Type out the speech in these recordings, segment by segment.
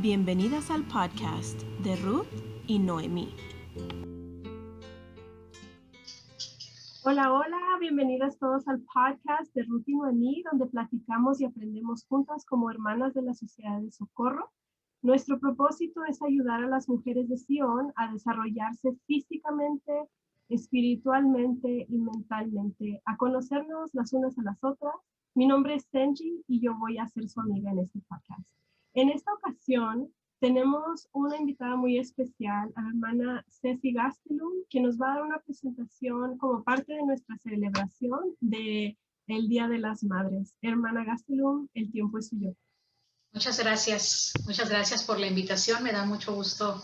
Bienvenidas al podcast de Ruth y Noemí. Hola, hola, bienvenidas todos al podcast de Ruth y Noemí, donde platicamos y aprendemos juntas como hermanas de la Sociedad de Socorro. Nuestro propósito es ayudar a las mujeres de Sion a desarrollarse físicamente, espiritualmente y mentalmente, a conocernos las unas a las otras. Mi nombre es Senji y yo voy a ser su amiga en este podcast. En esta ocasión tenemos una invitada muy especial, a la hermana Ceci Gastelum, que nos va a dar una presentación como parte de nuestra celebración del Día de las Madres. Hermana Gastelum, el tiempo es suyo. Muchas gracias por la invitación. Me da mucho gusto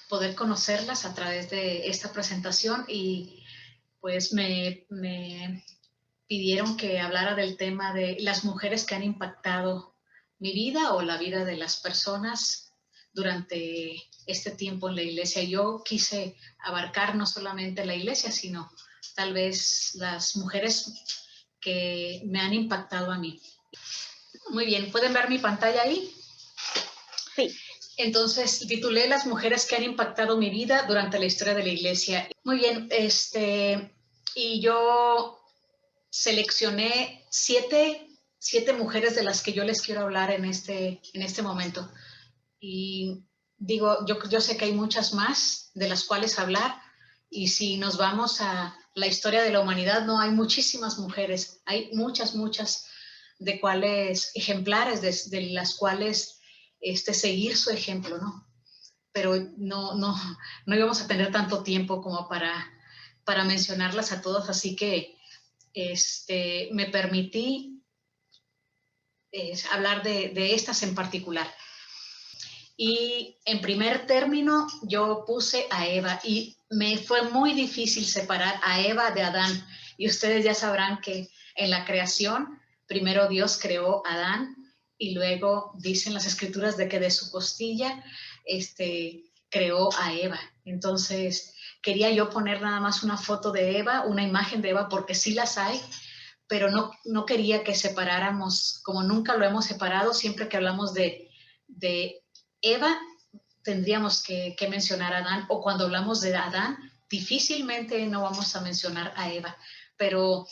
poder conocerlas a través de esta presentación y pues me pidieron que hablara del tema de las mujeres que han impactado mi vida o la vida de las personas durante este tiempo en la iglesia. Yo quise abarcar no solamente la iglesia, sino tal vez las mujeres que me han impactado a mí. Muy bien, ¿pueden ver mi pantalla ahí? Sí. Entonces, titulé Las mujeres que han impactado mi vida durante la historia de la iglesia. Muy bien, y yo seleccioné siete mujeres de las que yo les quiero hablar en este momento. Y digo, yo sé que hay muchas más de las cuales hablar, y si nos vamos a la historia de la humanidad, no hay muchísimas mujeres, hay muchas de cuales ejemplares de las cuales seguir su ejemplo, ¿no? Pero no íbamos a tener tanto tiempo como para mencionarlas a todas, así que me permití hablar de estas en particular. Y en primer término yo puse a Eva y me fue muy difícil separar a Eva de Adán. Y ustedes ya sabrán que en la creación, primero Dios creó a Adán y luego dicen las escrituras de que de su costilla creó a Eva. Entonces quería yo poner nada más una foto de Eva, una imagen de Eva, porque sí las hay, pero no quería que separáramos, como nunca lo hemos separado. Siempre que hablamos de Eva, tendríamos que mencionar a Adán, o cuando hablamos de Adán, difícilmente no vamos a mencionar a Eva, pero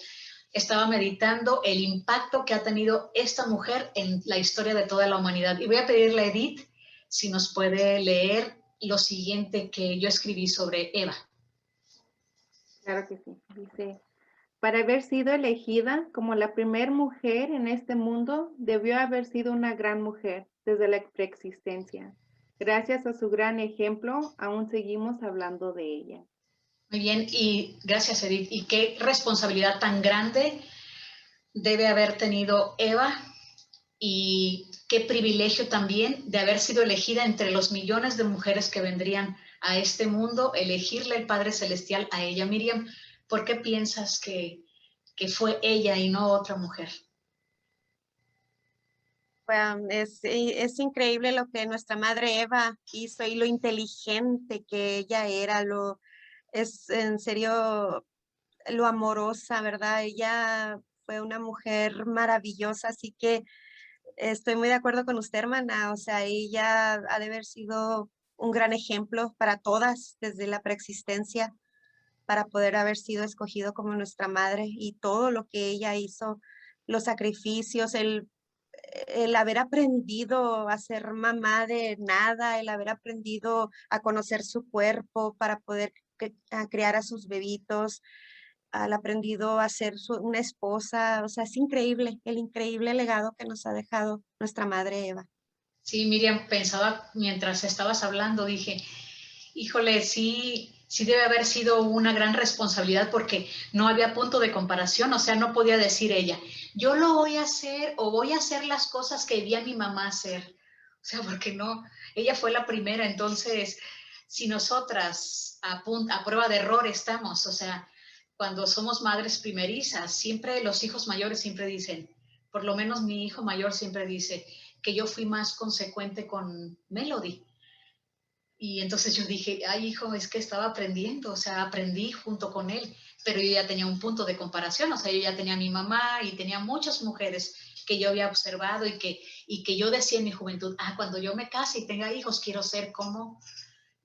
estaba meditando el impacto que ha tenido esta mujer en la historia de toda la humanidad. Y voy a pedirle a Edith si nos puede leer lo siguiente que yo escribí sobre Eva. Claro que sí. Dice: para haber sido elegida como la primer mujer en este mundo, debió haber sido una gran mujer desde la preexistencia. Gracias a su gran ejemplo, aún seguimos hablando de ella. Muy bien, y gracias, Edith. Y qué responsabilidad tan grande debe haber tenido Eva, y qué privilegio también de haber sido elegida entre los millones de mujeres que vendrían a este mundo, elegirle el Padre Celestial a ella. Miriam, ¿por qué piensas que fue ella y no otra mujer? Bueno, es increíble lo que nuestra madre Eva hizo y lo inteligente que ella era, es en serio lo amorosa, ¿verdad? Ella fue una mujer maravillosa, así que estoy muy de acuerdo con usted, hermana. O sea, ella ha de haber sido un gran ejemplo para todas desde la preexistencia, para poder haber sido escogido como nuestra madre, y todo lo que ella hizo, los sacrificios, el haber aprendido a ser mamá de nada, el haber aprendido a conocer su cuerpo para poder a criar a sus bebitos, al aprendido a ser una esposa. O sea, es increíble, el increíble legado que nos ha dejado nuestra madre Eva. Sí, Miriam, pensaba mientras estabas hablando, dije, híjole, sí debe haber sido una gran responsabilidad, porque no había punto de comparación. O sea, no podía decir ella, yo lo voy a hacer o voy a hacer las cosas que vi a mi mamá hacer. O sea, porque no, ella fue la primera. Entonces, si nosotras a prueba de error estamos, o sea, cuando somos madres primerizas, siempre los hijos mayores siempre dicen, por lo menos mi hijo mayor siempre dice que yo fui más consecuente con Melody. Y entonces yo dije, ay, hijo, es que estaba aprendiendo, o sea, aprendí junto con él, pero yo ya tenía un punto de comparación, o sea, yo ya tenía a mi mamá y tenía muchas mujeres que yo había observado y que yo decía en mi juventud, cuando yo me case y tenga hijos, quiero ser como...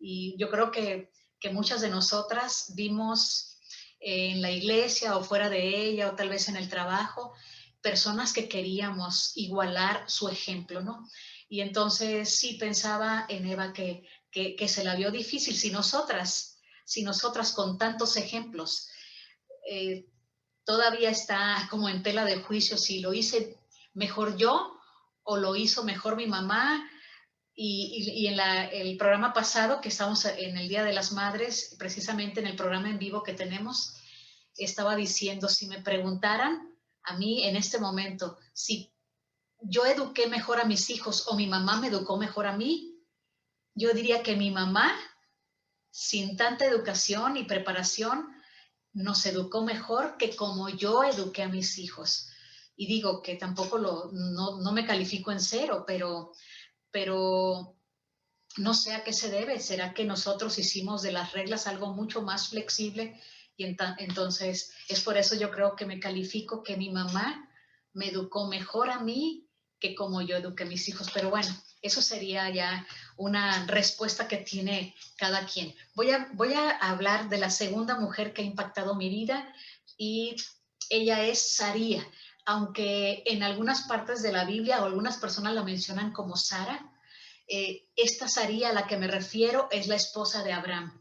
Y yo creo que muchas de nosotras vimos en la iglesia o fuera de ella o tal vez en el trabajo, personas que queríamos igualar su ejemplo, ¿no? Y entonces sí pensaba en Eva que se la vio difícil si nosotras con tantos ejemplos todavía está como en tela de juicio si lo hice mejor yo o lo hizo mejor mi mamá. Y en el programa pasado, que estamos en el Día de las Madres, precisamente en el programa en vivo que tenemos, estaba diciendo, si me preguntaran a mí en este momento si yo eduqué mejor a mis hijos o mi mamá me educó mejor a mí, yo diría que mi mamá, sin tanta educación y preparación, nos educó mejor que como yo eduqué a mis hijos. Y digo que tampoco no me califico en cero, pero no sé a qué se debe. ¿Será que nosotros hicimos de las reglas algo mucho más flexible? Y entonces es por eso yo creo que me califico que mi mamá me educó mejor a mí que como yo eduqué a mis hijos. Pero bueno, eso sería ya una respuesta que tiene cada quien. Voy a hablar de la segunda mujer que ha impactado mi vida y ella es Saría. Aunque en algunas partes de la Biblia o algunas personas la mencionan como Sara, esta Saría a la que me refiero es la esposa de Abraham.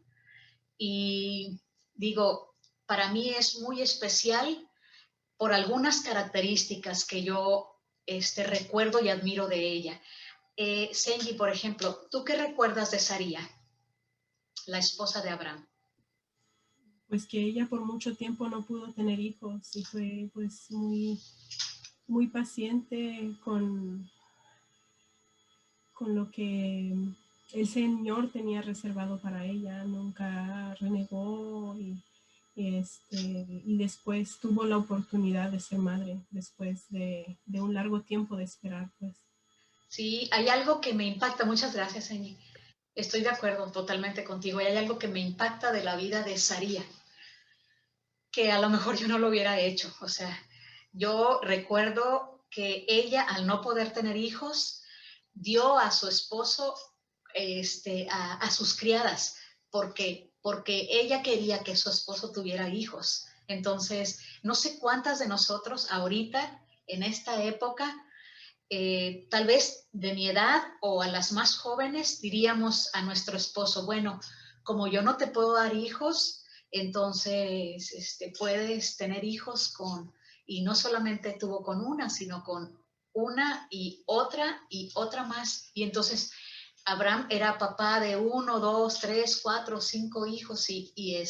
Y digo, para mí es muy especial por algunas características que yo recuerdo y admiro de ella. Senji, por ejemplo, ¿tú qué recuerdas de Saría, la esposa de Abraham? Pues que ella por mucho tiempo no pudo tener hijos y fue pues muy, muy paciente con lo que el Señor tenía reservado para ella, nunca renegó y después tuvo la oportunidad de ser madre después de un largo tiempo de esperar, pues. Sí, hay algo que me impacta, muchas gracias, Senji. Estoy de acuerdo totalmente contigo. Y hay algo que me impacta de la vida de Saría, que a lo mejor yo no lo hubiera hecho. O sea, yo recuerdo que ella, al no poder tener hijos, dio a su esposo a sus criadas, porque ella quería que su esposo tuviera hijos. Entonces, no sé cuántas de nosotros ahorita, en esta época, tal vez de mi edad o a las más jóvenes, diríamos a nuestro esposo, bueno, como yo no te puedo dar hijos, entonces puedes tener hijos y no solamente tuvo con una, sino con una y otra más. Y entonces Abraham era papá de 1, 2, 3, 4, 5 hijos y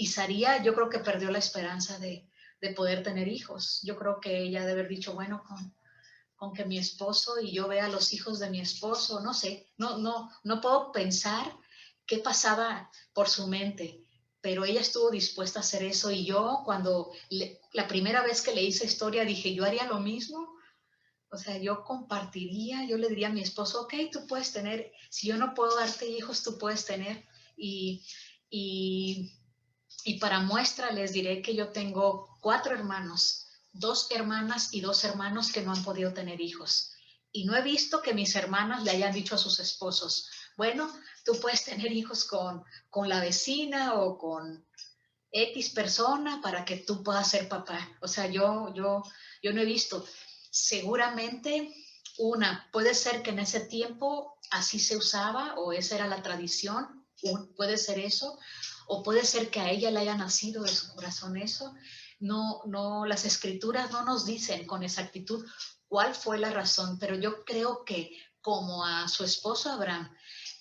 Saría yo creo que perdió la esperanza de poder tener hijos. Yo creo que ella debe haber dicho, bueno, con que mi esposo y yo vea a los hijos de mi esposo, no sé, no puedo pensar qué pasaba por su mente, pero ella estuvo dispuesta a hacer eso y yo la primera vez que leí esa historia dije, yo haría lo mismo. O sea, yo compartiría, yo le diría a mi esposo, ok, tú puedes tener, si yo no puedo darte hijos, tú puedes tener. Y, y, y para muestra les diré que yo tengo 4 hermanos, 2 hermanas y 2 hermanos que no han podido tener hijos. Y no he visto que mis hermanas le hayan dicho a sus esposos, bueno, tú puedes tener hijos con la vecina o con X persona para que tú puedas ser papá. O sea, yo no he visto. Seguramente puede ser que en ese tiempo así se usaba o esa era la tradición, puede ser eso, o puede ser que a ella le haya nacido de su corazón eso. No, las escrituras no nos dicen con exactitud cuál fue la razón, pero yo creo que como a su esposo Abraham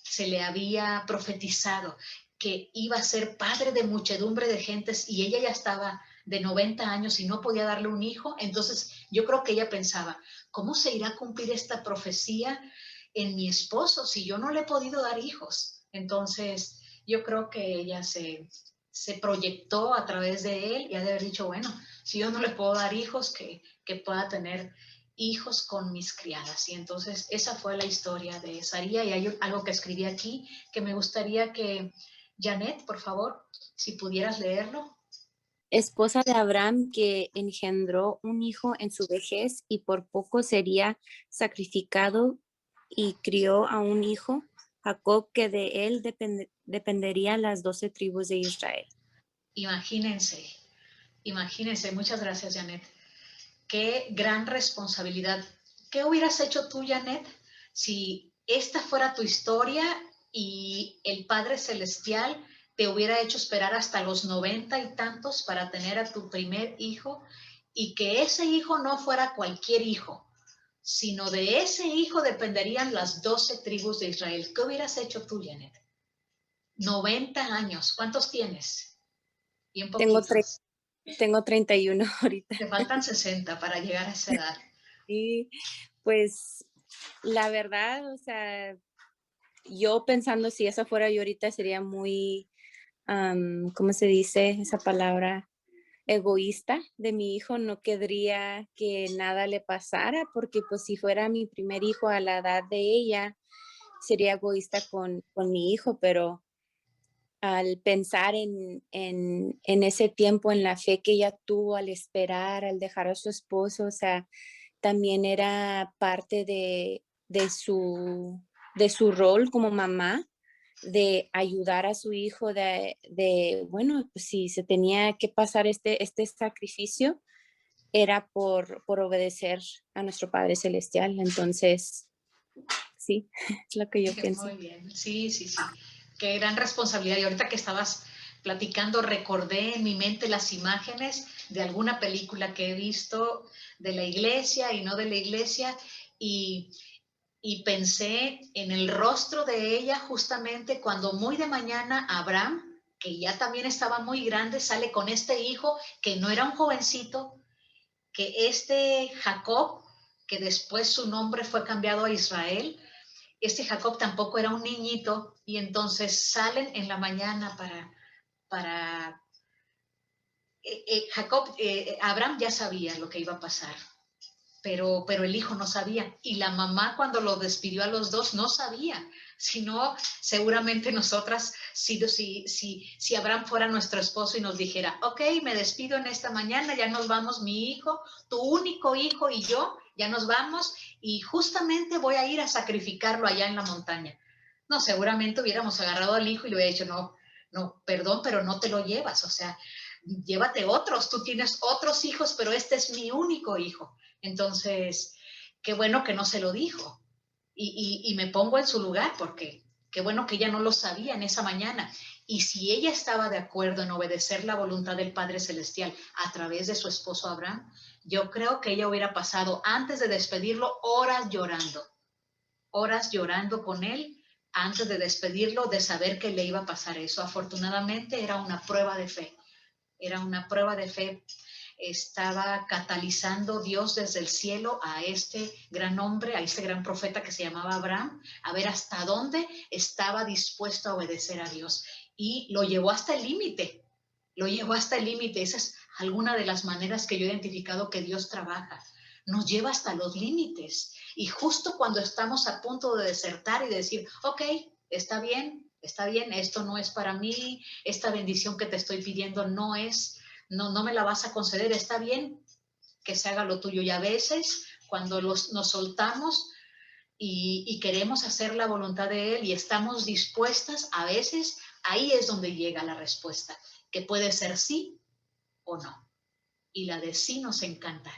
se le había profetizado que iba a ser padre de muchedumbre de gentes y ella ya estaba de 90 años y no podía darle un hijo, entonces yo creo que ella pensaba, ¿cómo se irá a cumplir esta profecía en mi esposo si yo no le he podido dar hijos? Entonces yo creo que ella se proyectó a través de él y ha de haber dicho, bueno, si yo no le puedo dar hijos, que pueda tener hijos con mis criadas. Y entonces esa fue la historia de Saría, y hay algo que escribí aquí que me gustaría que Janet, por favor, si pudieras leerlo. Esposa de Abraham, que engendró un hijo en su vejez y por poco sería sacrificado, y crió a un hijo, Jacob, que de él dependerían las 12 tribus de Israel. Imagínense, muchas gracias, Janet. Qué gran responsabilidad. ¿Qué hubieras hecho tú, Janet, si esta fuera tu historia y el Padre Celestial te hubiera hecho esperar hasta los 90 y tantos para tener a tu primer hijo, y que ese hijo no fuera cualquier hijo, sino de ese hijo dependerían las 12 tribus de Israel? ¿Qué hubieras hecho tú, Janet? 90 años. ¿Cuántos tienes? Bien poquitos. Tengo 31 ahorita. Te faltan 60 para llegar a esa edad. Y pues la verdad, o sea, yo pensando si eso fuera yo ahorita sería muy, ¿cómo se dice esa palabra? Egoísta de mi hijo. No querría que nada le pasara, porque pues si fuera mi primer hijo a la edad de ella, sería egoísta con mi hijo, pero al pensar en ese tiempo, en la fe que ella tuvo al esperar, al dejar a su esposo, o sea, también era parte de su rol como mamá, de ayudar a su hijo, bueno, pues si se tenía que pasar este sacrificio, era por obedecer a nuestro Padre Celestial. Entonces, sí, es lo que yo pienso. Muy bien, sí. Qué gran responsabilidad. Y ahorita que estabas platicando, recordé en mi mente las imágenes de alguna película que he visto de la iglesia y no de la iglesia, y pensé en el rostro de ella justamente cuando muy de mañana Abraham, que ya también estaba muy grande, sale con este hijo que no era un jovencito, que este Jacob, que después su nombre fue cambiado a Israel, este Jacob tampoco era un niñito, y entonces salen en la mañana para Abraham ya sabía lo que iba a pasar, pero el hijo no sabía, y la mamá cuando lo despidió a los dos no sabía. Si no, seguramente nosotras, si Abraham fuera nuestro esposo y nos dijera, ok, me despido en esta mañana, ya nos vamos, mi hijo, tu único hijo y yo, ya nos vamos, y justamente voy a ir a sacrificarlo allá en la montaña. No, seguramente hubiéramos agarrado al hijo y le hubiera dicho, no, perdón, pero no te lo llevas, o sea, llévate otros, tú tienes otros hijos, pero este es mi único hijo. Entonces, qué bueno que no se lo dijo. Y me pongo en su lugar, porque qué bueno que ella no lo sabía en esa mañana. Y si ella estaba de acuerdo en obedecer la voluntad del Padre Celestial a través de su esposo Abraham, yo creo que ella hubiera pasado, antes de despedirlo, horas llorando con él, antes de despedirlo, de saber que le iba a pasar eso. Afortunadamente era una prueba de fe. Estaba catalizando Dios desde el cielo a este gran hombre, a este gran profeta que se llamaba Abraham, a ver hasta dónde estaba dispuesto a obedecer a Dios. Y lo llevó hasta el límite. Esa es alguna de las maneras que yo he identificado que Dios trabaja. Nos lleva hasta los límites. Y justo cuando estamos a punto de desertar y de decir, ok, está bien, esto no es para mí, esta bendición que te estoy pidiendo no me la vas a conceder, está bien que se haga lo tuyo. Y a veces cuando nos soltamos y queremos hacer la voluntad de Él y estamos dispuestas, a veces ahí es donde llega la respuesta, que puede ser sí o no. Y la de sí nos encanta.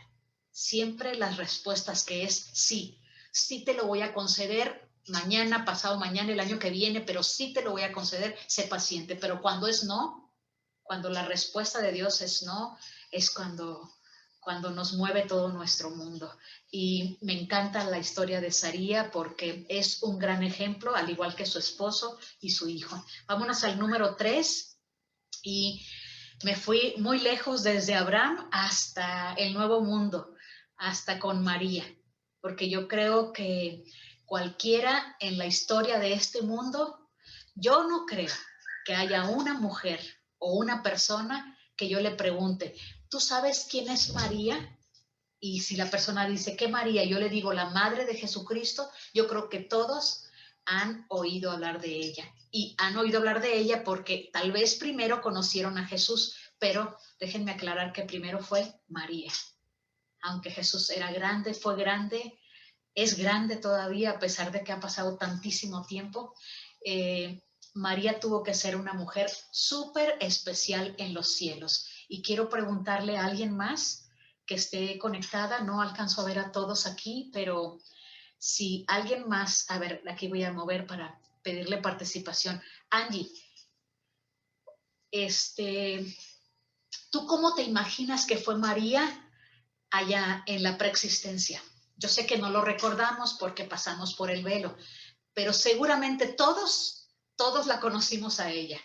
Siempre las respuestas que es sí te lo voy a conceder mañana, pasado mañana, el año que viene, pero sí te lo voy a conceder, sé paciente. Pero cuando es no, cuando la respuesta de Dios es no, es cuando nos mueve todo nuestro mundo. Y me encanta la historia de Saría porque es un gran ejemplo, al igual que su esposo y su hijo. Vámonos al número 3, y me fui muy lejos, desde Abraham hasta el Nuevo Mundo, hasta con María, porque yo creo que cualquiera en la historia de este mundo, yo no creo que haya una mujer o una persona que yo le pregunte, ¿tú sabes quién es María? Y si la persona dice, ¿qué María? Yo le digo, la madre de Jesucristo. Yo creo que todos han oído hablar de ella. Y han oído hablar de ella porque tal vez primero conocieron a Jesús, pero déjenme aclarar que primero fue María. Aunque Jesús era grande, fue grande, es grande todavía a pesar de que ha pasado tantísimo tiempo. María tuvo que ser una mujer súper especial en los cielos. Y quiero preguntarle a alguien más que esté conectada, no alcanzo a ver a todos aquí, pero si alguien más, a ver, aquí voy a mover para pedirle participación. Angie, ¿tú cómo te imaginas que fue María allá en la preexistencia? Yo sé que no lo recordamos porque pasamos por el velo, pero seguramente todos la conocimos a ella,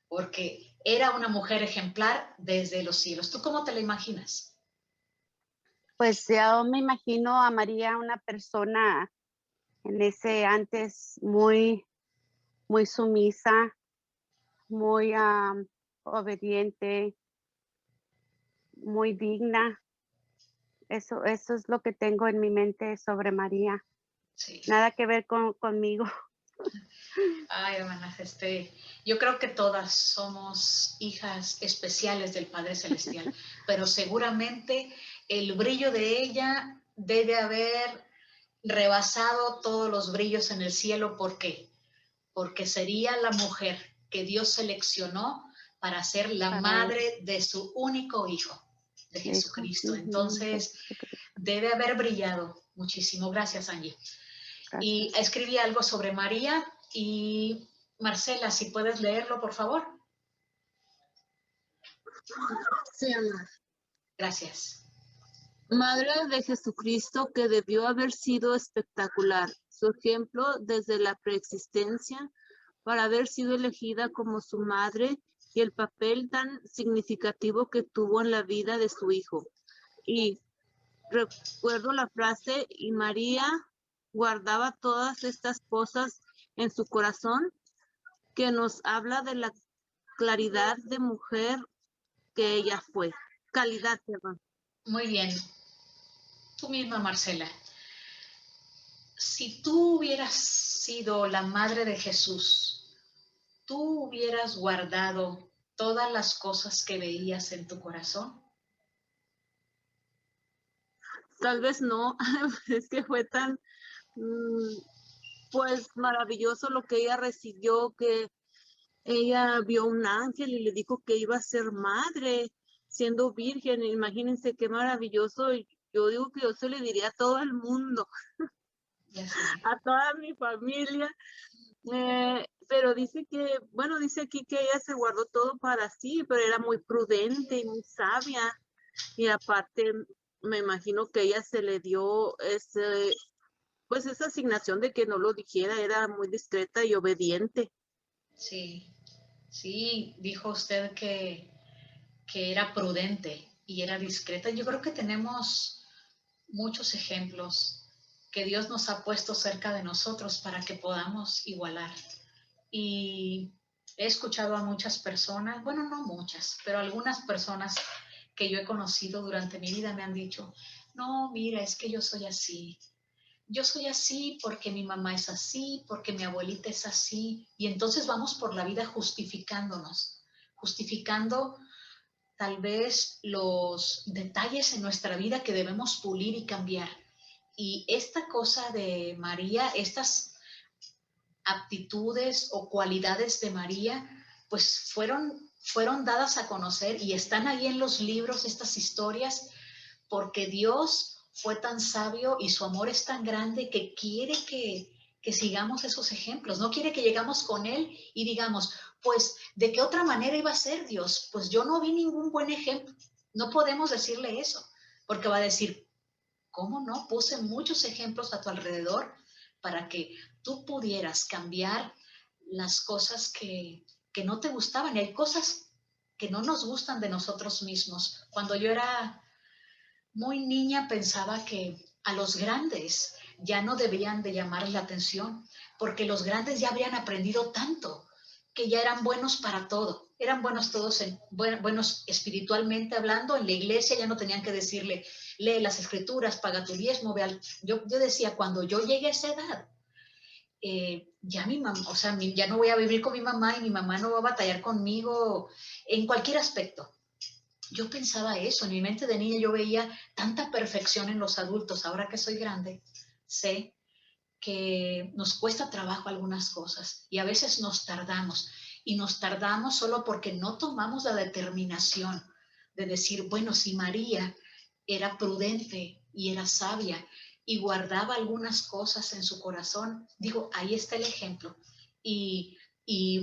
porque era una mujer ejemplar desde los cielos. ¿Tú cómo te la imaginas? Pues yo me imagino a María una persona en ese antes muy sumisa, muy obediente, muy digna. Eso es lo que tengo en mi mente sobre María. Sí. Nada que ver conmigo. Ay, hermana, yo creo que todas somos hijas especiales del Padre Celestial, pero seguramente el brillo de ella debe haber rebasado todos los brillos en el cielo. ¿Por qué? Porque sería la mujer que Dios seleccionó para ser la madre de su único hijo, de Jesucristo. Entonces, debe haber brillado muchísimo. Gracias, Angie. Gracias. Y escribí algo sobre María. Y Marcela, si puedes leerlo, por favor. Sí, amor. Gracias. Madre de Jesucristo, que debió haber sido espectacular. Su ejemplo desde la preexistencia para haber sido elegida como su madre y el papel tan significativo que tuvo en la vida de su hijo. Y recuerdo la frase, y María guardaba todas estas cosas en su corazón, que nos habla de la claridad de mujer que ella fue. Calidad, perdón. Muy bien. Tú misma, Marcela. Si tú hubieras sido la madre de Jesús, ¿tú hubieras guardado todas las cosas que veías en tu corazón? Tal vez no, es que fue tan, pues, maravilloso lo que ella recibió, que ella vio un ángel y le dijo que iba a ser madre, siendo virgen. Imagínense qué maravilloso. Yo digo que yo se le diría a todo el mundo, a toda mi familia. Pero dice que, bueno, dice aquí que ella se guardó todo para sí, pero era muy prudente y muy sabia. Y aparte, me imagino que ella se le dio pues esa asignación de que no lo dijera, era muy discreta y obediente. Sí, sí, dijo usted que era prudente y era discreta. Yo creo que tenemos muchos ejemplos que Dios nos ha puesto cerca de nosotros para que podamos igualar. Y he escuchado a muchas personas, bueno, no muchas, pero algunas personas que yo he conocido durante mi vida me han dicho, no, mira, es que yo soy así. Yo soy así porque mi mamá es así, porque mi abuelita es así. Y entonces vamos por la vida justificándonos, justificando tal vez los detalles en nuestra vida que debemos pulir y cambiar. Y esta cosa de María, estas aptitudes o cualidades de María, pues fueron dadas a conocer y están ahí en los libros, estas historias, porque Dios fue tan sabio y su amor es tan grande que quiere que sigamos esos ejemplos. No quiere que llegamos con Él y digamos, pues, ¿de qué otra manera iba a ser Dios? Pues yo no vi ningún buen ejemplo. No podemos decirle eso, porque va a decir, ¿cómo no? Puse muchos ejemplos a tu alrededor para que tú pudieras cambiar las cosas que no te gustaban. Y hay cosas que no nos gustan de nosotros mismos. Cuando yo era muy niña pensaba que a los grandes ya no debían de llamar la atención, porque los grandes ya habían aprendido tanto, que ya eran buenos para todo. Eran buenos todos, buenos espiritualmente hablando. En la iglesia ya no tenían que decirle, lee las escrituras, paga tu diezmo, yo decía, cuando yo llegue a esa edad, ya mi mamá, o sea, ya no voy a vivir con mi mamá y mi mamá no va a batallar conmigo en cualquier aspecto. Yo pensaba eso, en mi mente de niña yo veía tanta perfección en los adultos. Ahora que soy grande, sé que nos cuesta trabajo algunas cosas y a veces nos tardamos. Y nos tardamos solo porque no tomamos la determinación de decir, bueno, si María era prudente y era sabia y guardaba algunas cosas en su corazón, digo, ahí está el ejemplo. Y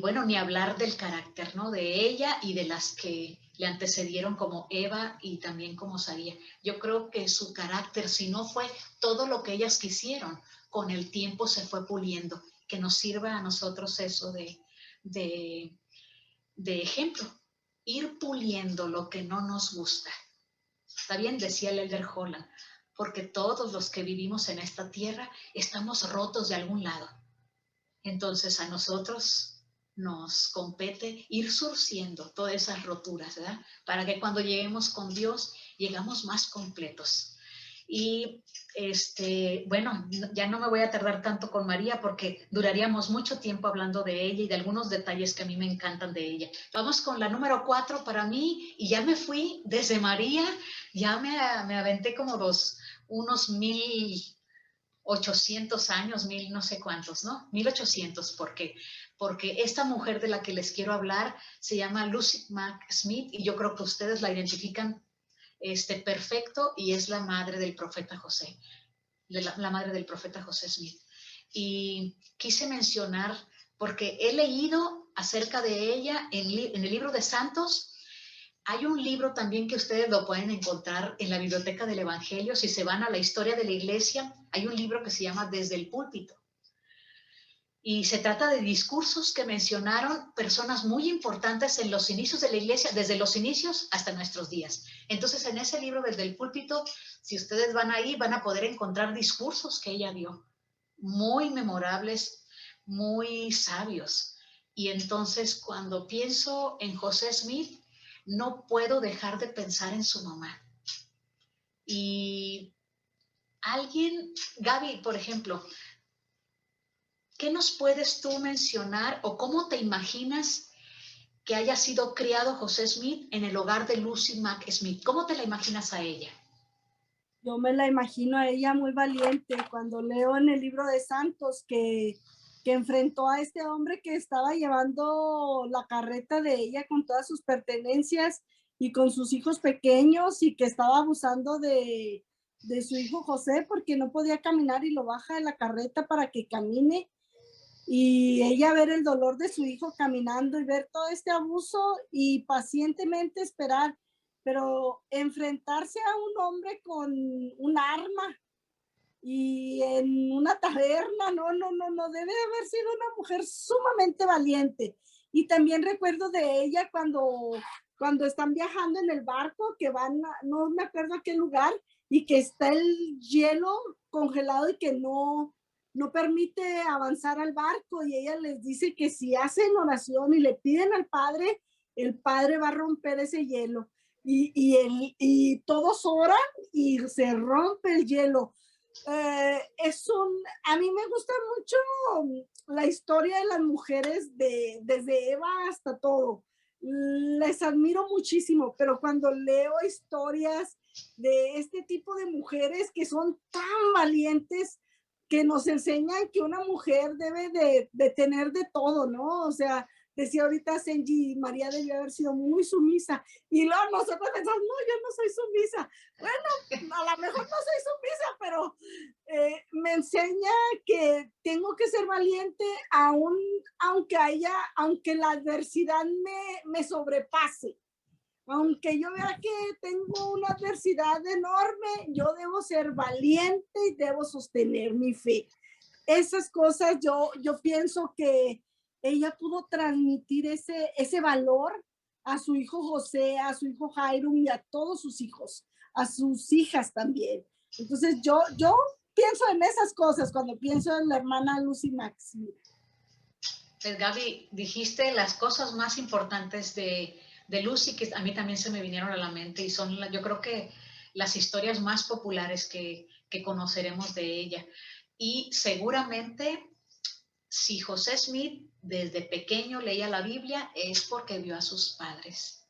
bueno, ni hablar del carácter, ¿no? De ella y de las que le antecedieron como Eva y también como Saría. Yo creo que su carácter, si no fue todo lo que ellas quisieron, con el tiempo se fue puliendo. Que nos sirva a nosotros eso de ejemplo. Ir puliendo lo que no nos gusta. Está bien, decía el Elder Holland, porque todos los que vivimos en esta tierra estamos rotos de algún lado. Entonces a nosotros nos compete ir surciendo todas esas roturas, ¿verdad? Para que cuando lleguemos con Dios, llegamos más completos. Y bueno, ya no me voy a tardar tanto con María porque duraríamos mucho tiempo hablando de ella y de algunos detalles que a mí me encantan de ella. Vamos con la número 4 para mí y ya me fui desde María, ya me aventé como unos 1800 años, 1000 no sé cuántos, ¿no? 1800, porque esta mujer de la que les quiero hablar se llama Lucy Mack Smith y yo creo que ustedes la identifican perfecto y es la madre del profeta José, la madre del profeta José Smith. Y quise mencionar, porque he leído acerca de ella en el libro de Santos. Hay un libro también que ustedes lo pueden encontrar en la biblioteca del Evangelio. Si se van a la historia de la iglesia, hay un libro que se llama Desde el Púlpito. Y se trata de discursos que mencionaron personas muy importantes en los inicios de la iglesia, desde los inicios hasta nuestros días. Entonces, en ese libro, Desde el Púlpito, si ustedes van ahí, van a poder encontrar discursos que ella dio, muy memorables, muy sabios. Y entonces, cuando pienso en José Smith, no puedo dejar de pensar en su mamá. Y alguien, Gaby, por ejemplo, ¿qué nos puedes tú mencionar o cómo te imaginas que haya sido criado José Smith en el hogar de Lucy Mack Smith? ¿Cómo te la imaginas a ella? Yo me la imagino a ella muy valiente cuando leo en el libro de Santos que enfrentó a este hombre que estaba llevando la carreta de ella con todas sus pertenencias y con sus hijos pequeños y que estaba abusando de su hijo José porque no podía caminar y lo baja de la carreta para que camine. Y ella ver el dolor de su hijo caminando y ver todo este abuso y pacientemente esperar, pero enfrentarse a un hombre con un arma y en una taberna, no, debe haber sido una mujer sumamente valiente. Y también recuerdo de ella cuando están viajando en el barco, que van, no me acuerdo a qué lugar, y que está el hielo congelado y que no permite avanzar al barco y ella les dice que si hacen oración y le piden al Padre, el Padre va a romper ese hielo. Y todos oran y se rompe el hielo. A mí me gusta mucho la historia de las mujeres desde Eva hasta todo. Les admiro muchísimo, pero cuando leo historias de este tipo de mujeres que son tan valientes, que nos enseñan que una mujer debe de tener de todo, ¿no? O sea, decía ahorita Senji, María debió haber sido muy sumisa. Y luego nosotros pensamos, no, yo no soy sumisa. Bueno, a lo mejor no soy sumisa, pero me enseña que tengo que ser valiente aunque la adversidad me sobrepase. Aunque yo vea que tengo una adversidad enorme, yo debo ser valiente y debo sostener mi fe. Esas cosas yo pienso que ella pudo transmitir ese valor a su hijo José, a su hijo Jairo y a todos sus hijos, a sus hijas también. Entonces yo pienso en esas cosas cuando pienso en la hermana Lucy Mack Smith. Pues Gaby, dijiste las cosas más importantes de Lucy, que a mí también se me vinieron a la mente y son, yo creo que las historias más populares que conoceremos de ella. Y seguramente, si José Smith desde pequeño leía la Biblia, es porque vio a sus padres.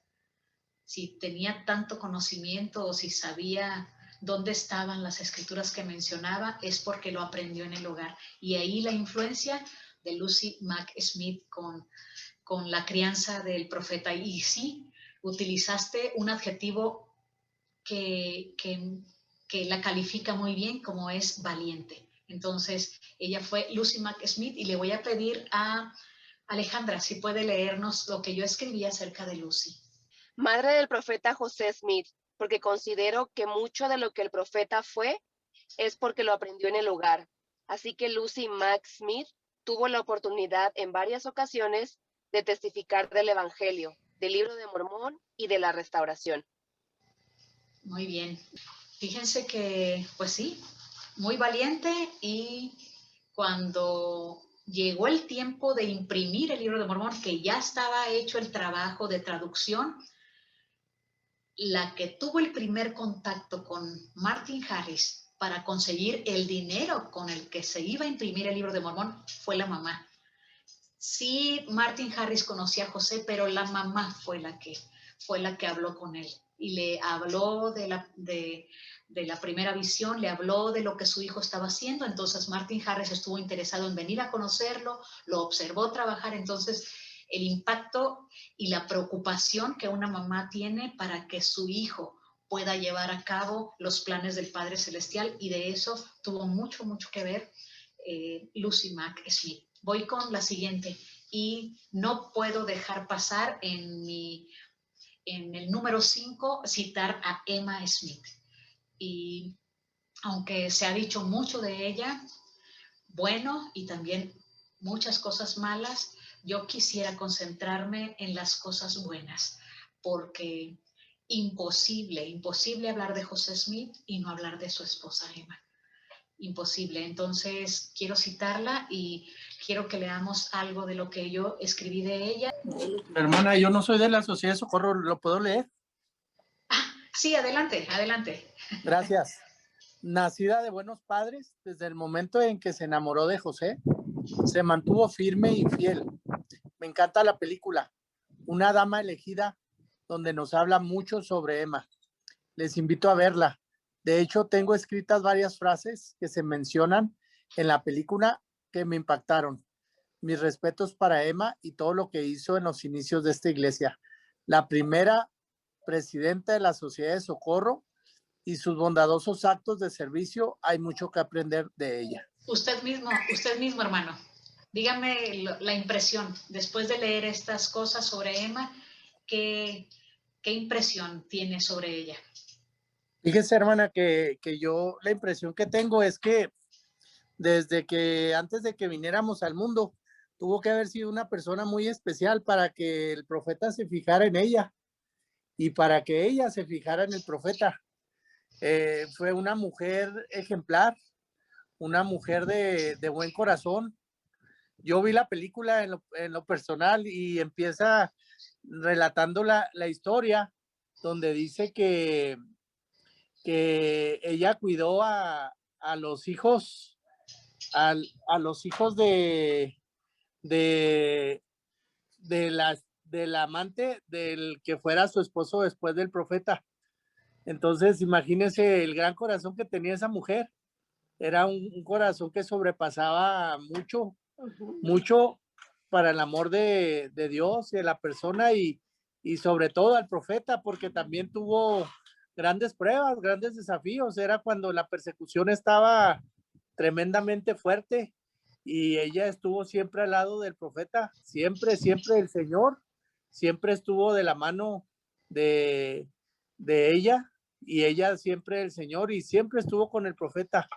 Si tenía tanto conocimiento o si sabía dónde estaban las escrituras que mencionaba, es porque lo aprendió en el hogar. Y ahí la influencia de Lucy Mack Smith con la crianza del profeta. Y sí, utilizaste un adjetivo que la califica muy bien, como es valiente. Entonces, ella fue Lucy Mack Smith, y le voy a pedir a Alejandra si puede leernos lo que yo escribí acerca de Lucy. Madre del profeta José Smith, porque considero que mucho de lo que el profeta fue es porque lo aprendió en el hogar. Así que Lucy Mack Smith tuvo la oportunidad en varias ocasiones de testificar del Evangelio, del Libro de Mormón y de la Restauración. Muy bien. Fíjense que, pues sí, muy valiente, y cuando llegó el tiempo de imprimir el Libro de Mormón, que ya estaba hecho el trabajo de traducción, la que tuvo el primer contacto con Martin Harris para conseguir el dinero con el que se iba a imprimir el Libro de Mormón fue la mamá. Sí, Martin Harris conocía a José, pero la mamá fue la que habló con él y le habló de la primera visión, le habló de lo que su hijo estaba haciendo. Entonces Martin Harris estuvo interesado en venir a conocerlo, lo observó trabajar. Entonces el impacto y la preocupación que una mamá tiene para que su hijo pueda llevar a cabo los planes del Padre Celestial, y de eso tuvo mucho, mucho que ver Lucy Mack Smith. Voy con la siguiente, y no puedo dejar pasar en el número 5 citar a Emma Smith. Y aunque se ha dicho mucho de ella, bueno, y también muchas cosas malas, yo quisiera concentrarme en las cosas buenas, porque imposible hablar de José Smith y no hablar de su esposa Emma. Imposible. Entonces quiero citarla y quiero que leamos algo de lo que yo escribí de ella. Hermana, yo no soy de la Sociedad de Socorro, ¿lo puedo leer? Sí, adelante, adelante. Gracias. Nacida de buenos padres, desde el momento en que se enamoró de José, se mantuvo firme y fiel. Me encanta la película, Una dama elegida, donde nos habla mucho sobre Emma. Les invito a verla. De hecho, tengo escritas varias frases que se mencionan en la película que me impactaron. Mis respetos para Emma y todo lo que hizo en los inicios de esta iglesia. La primera presidenta de la Sociedad de Socorro, y sus bondadosos actos de servicio, hay mucho que aprender de ella. Usted mismo, hermano, dígame la impresión, después de leer estas cosas sobre Emma, ¿qué impresión tiene sobre ella? Fíjese, hermana, que yo la impresión que tengo es que desde que antes de que viniéramos al mundo, tuvo que haber sido una persona muy especial para que el profeta se fijara en ella y para que ella se fijara en el profeta. Fue una mujer ejemplar, una mujer de buen corazón. Yo vi la película en lo personal y empieza relatando la historia donde dice que ella cuidó a los hijos, a los hijos del amante del que fuera su esposo después del profeta. Entonces, imagínense el gran corazón que tenía esa mujer. Era un corazón que sobrepasaba mucho para el amor de Dios y de la persona, y sobre todo al profeta, porque también tuvo grandes pruebas, grandes desafíos. Era cuando la persecución estaba tremendamente fuerte y ella estuvo siempre al lado del profeta, siempre el Señor siempre estuvo de la mano de ella, y ella siempre el Señor, y siempre estuvo con el profeta.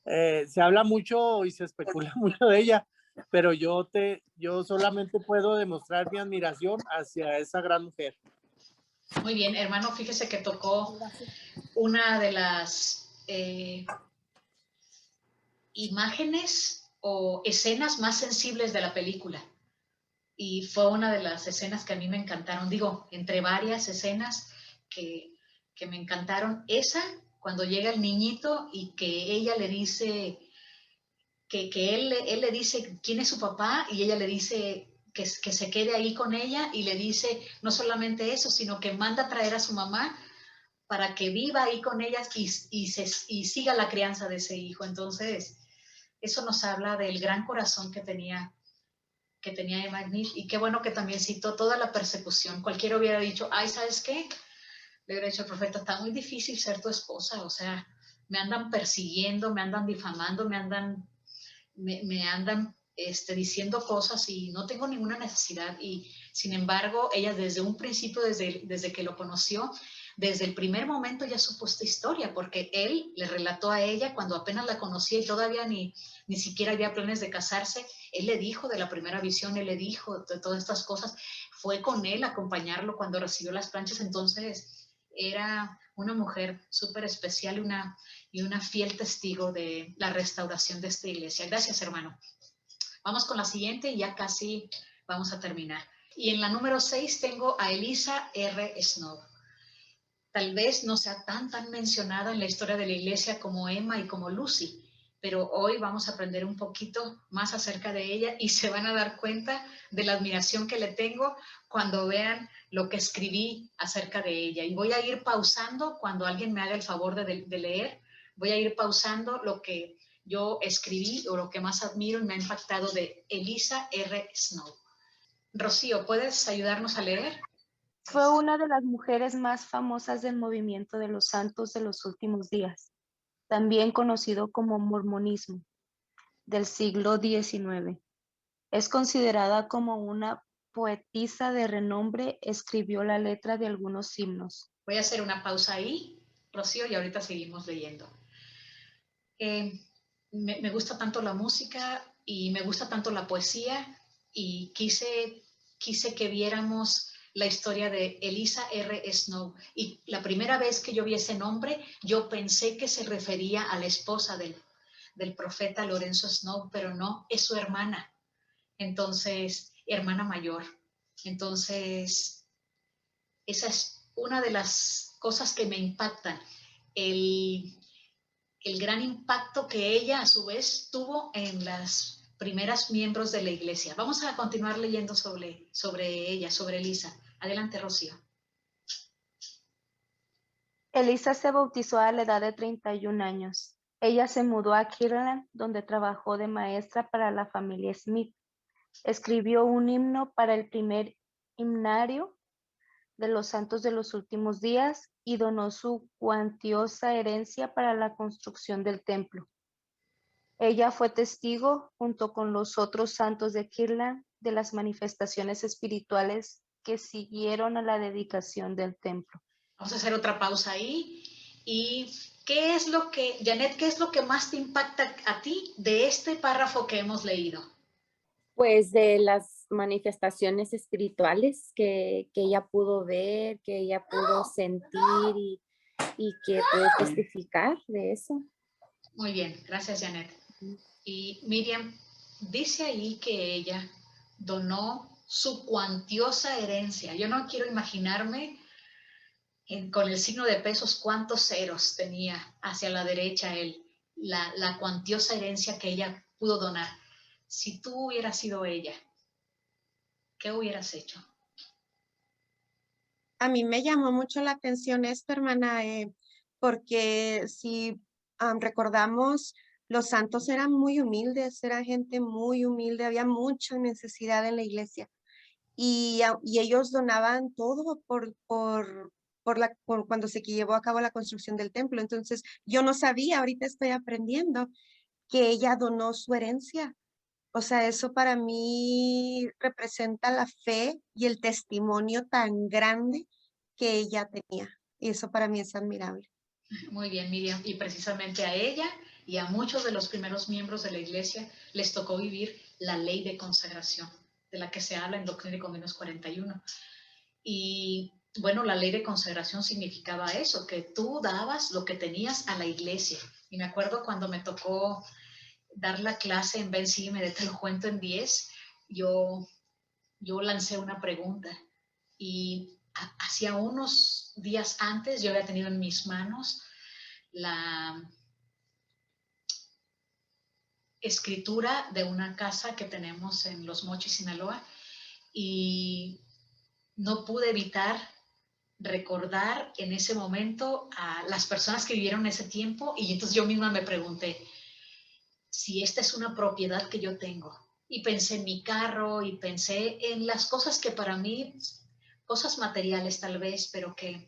Se habla mucho y se especula mucho de ella, pero yo solamente puedo demostrar mi admiración hacia esa gran mujer. Muy bien, hermano, fíjese que tocó una de las imágenes o escenas más sensibles de la película, y fue una de las escenas que a mí me encantaron, digo, entre varias escenas que que me encantaron. Esa, cuando llega el niñito y que ella le dice, que él le dice quién es su papá y ella le dice que se quede ahí con ella y le dice no solamente eso, sino que manda a traer a su mamá para que viva ahí con ellas y siga la crianza de ese hijo. Entonces, eso nos habla del gran corazón que tenía Eva Smith, y qué bueno que también citó toda la persecución. Cualquiera hubiera dicho, ay, ¿sabes qué? Le hubiera dicho al profeta, está muy difícil ser tu esposa, o sea, me andan persiguiendo, me andan difamando, me andan diciendo cosas y no tengo ninguna necesidad. Y sin embargo, ella desde un principio, desde que lo conoció, desde el primer momento ya supo esta historia, porque él le relató a ella cuando apenas la conocía y todavía ni siquiera había planes de casarse. Él le dijo de la primera visión, él le dijo de todas estas cosas, fue con él a acompañarlo cuando recibió las planchas. Entonces era una mujer súper especial y una fiel testigo de la restauración de esta iglesia. Gracias, hermano. Vamos con la siguiente y ya casi vamos a terminar. Y en la número 6 tengo a Elisa R. Snow. Tal vez no sea tan mencionada en la historia de la iglesia como Emma y como Lucy, pero hoy vamos a aprender un poquito más acerca de ella y se van a dar cuenta de la admiración que le tengo cuando vean lo que escribí acerca de ella. Y voy a ir pausando cuando alguien me haga el favor de leer, voy a ir pausando lo que yo escribí o lo que más admiro y me ha impactado de Elisa R. Snow. Rocío, ¿puedes ayudarnos a leer? Fue una de las mujeres más famosas del movimiento de los santos de los últimos días, también conocido como mormonismo, del siglo XIX. Es considerada como una poetisa de renombre, escribió la letra de algunos himnos. Voy a hacer una pausa ahí, Rocío, y ahorita seguimos leyendo. Me gusta tanto la música y me gusta tanto la poesía y quise que viéramos la historia de Elisa R. Snow. Y la primera vez que yo vi ese nombre, yo pensé que se refería a la esposa del profeta Lorenzo Snow, pero no, es su hermana. Entonces, hermana mayor. Entonces, esa es una de las cosas que me impactan. El gran impacto que ella a su vez tuvo en las primeras miembros de la iglesia. Vamos a continuar leyendo sobre ella, sobre Elisa. Adelante, Rocío. Elisa se bautizó a la edad de 31 años. Ella se mudó a Kirtland, donde trabajó de maestra para la familia Smith. Escribió un himno para el primer himnario de los santos de los últimos días y donó su cuantiosa herencia para la construcción del templo. Ella fue testigo, junto con los otros santos de Kirtland, de las manifestaciones espirituales que siguieron a la dedicación del templo. Vamos a hacer otra pausa ahí. ¿Y Janet, qué es lo que más te impacta a ti de este párrafo que hemos leído? Pues de las manifestaciones espirituales que ella pudo ver, que ella pudo sentir y que pudo testificar de eso. Muy bien, gracias, Janet. Y Miriam, dice ahí que ella donó su cuantiosa herencia. Yo no quiero imaginarme con el signo de pesos cuántos ceros tenía hacia la derecha la cuantiosa herencia que ella pudo donar. Si tú hubieras sido ella, ¿qué hubieras hecho? A mí me llamó mucho la atención esto, hermana, porque si recordamos, los santos eran muy humildes, era gente muy humilde, había mucha necesidad en la iglesia y ellos donaban todo por cuando se llevó a cabo la construcción del templo. Entonces, yo no sabía, ahorita estoy aprendiendo que ella donó su herencia. O sea, eso para mí representa la fe y el testimonio tan grande que ella tenía. Y eso para mí es admirable. Muy bien, Miriam. Y precisamente a ella y a muchos de los primeros miembros de la iglesia les tocó vivir la ley de consagración, de la que se habla en Doctrina y Convenios 41. Y bueno, la ley de consagración significaba eso, que tú dabas lo que tenías a la iglesia. Y me acuerdo cuando me tocó dar la clase en Ben Sígueme, te lo cuento en 10, yo lancé una pregunta y hacía unos días antes yo había tenido en mis manos la escritura de una casa que tenemos en Los Mochis, Sinaloa, y no pude evitar recordar en ese momento a las personas que vivieron ese tiempo, y entonces yo misma me pregunté si esta es una propiedad que yo tengo. Y pensé en mi carro y pensé en las cosas que para mí, cosas materiales tal vez, pero que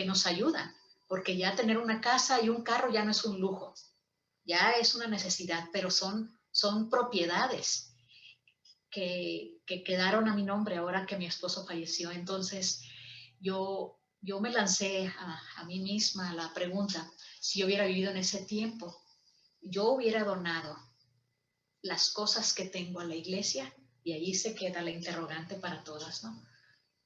nos ayudan, porque ya tener una casa y un carro ya no es un lujo, ya es una necesidad, pero son propiedades que quedaron a mi nombre ahora que mi esposo falleció. Entonces yo me lancé a mí misma la pregunta, si yo hubiera vivido en ese tiempo, yo hubiera donado las cosas que tengo a la iglesia, y allí se queda la interrogante para todas, ¿no?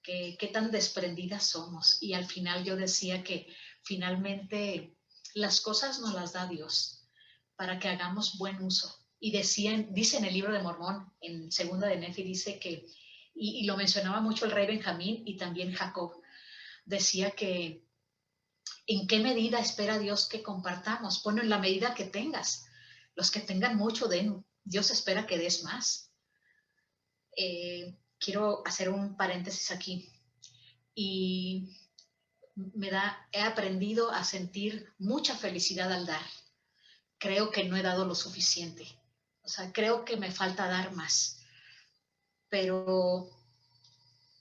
¿Qué tan desprendidas somos? Y al final yo decía que finalmente las cosas nos las da Dios para que hagamos buen uso. Y dice en el libro de Mormón, en segunda de Nefi, dice que, y lo mencionaba mucho el rey Benjamín y también Jacob, decía que en qué medida espera Dios que compartamos. Bueno, en la medida que tengas. Los que tengan mucho den, Dios espera que des más. Quiero hacer un paréntesis aquí. Y he aprendido a sentir mucha felicidad al dar. Creo que no he dado lo suficiente. O sea, creo que me falta dar más. Pero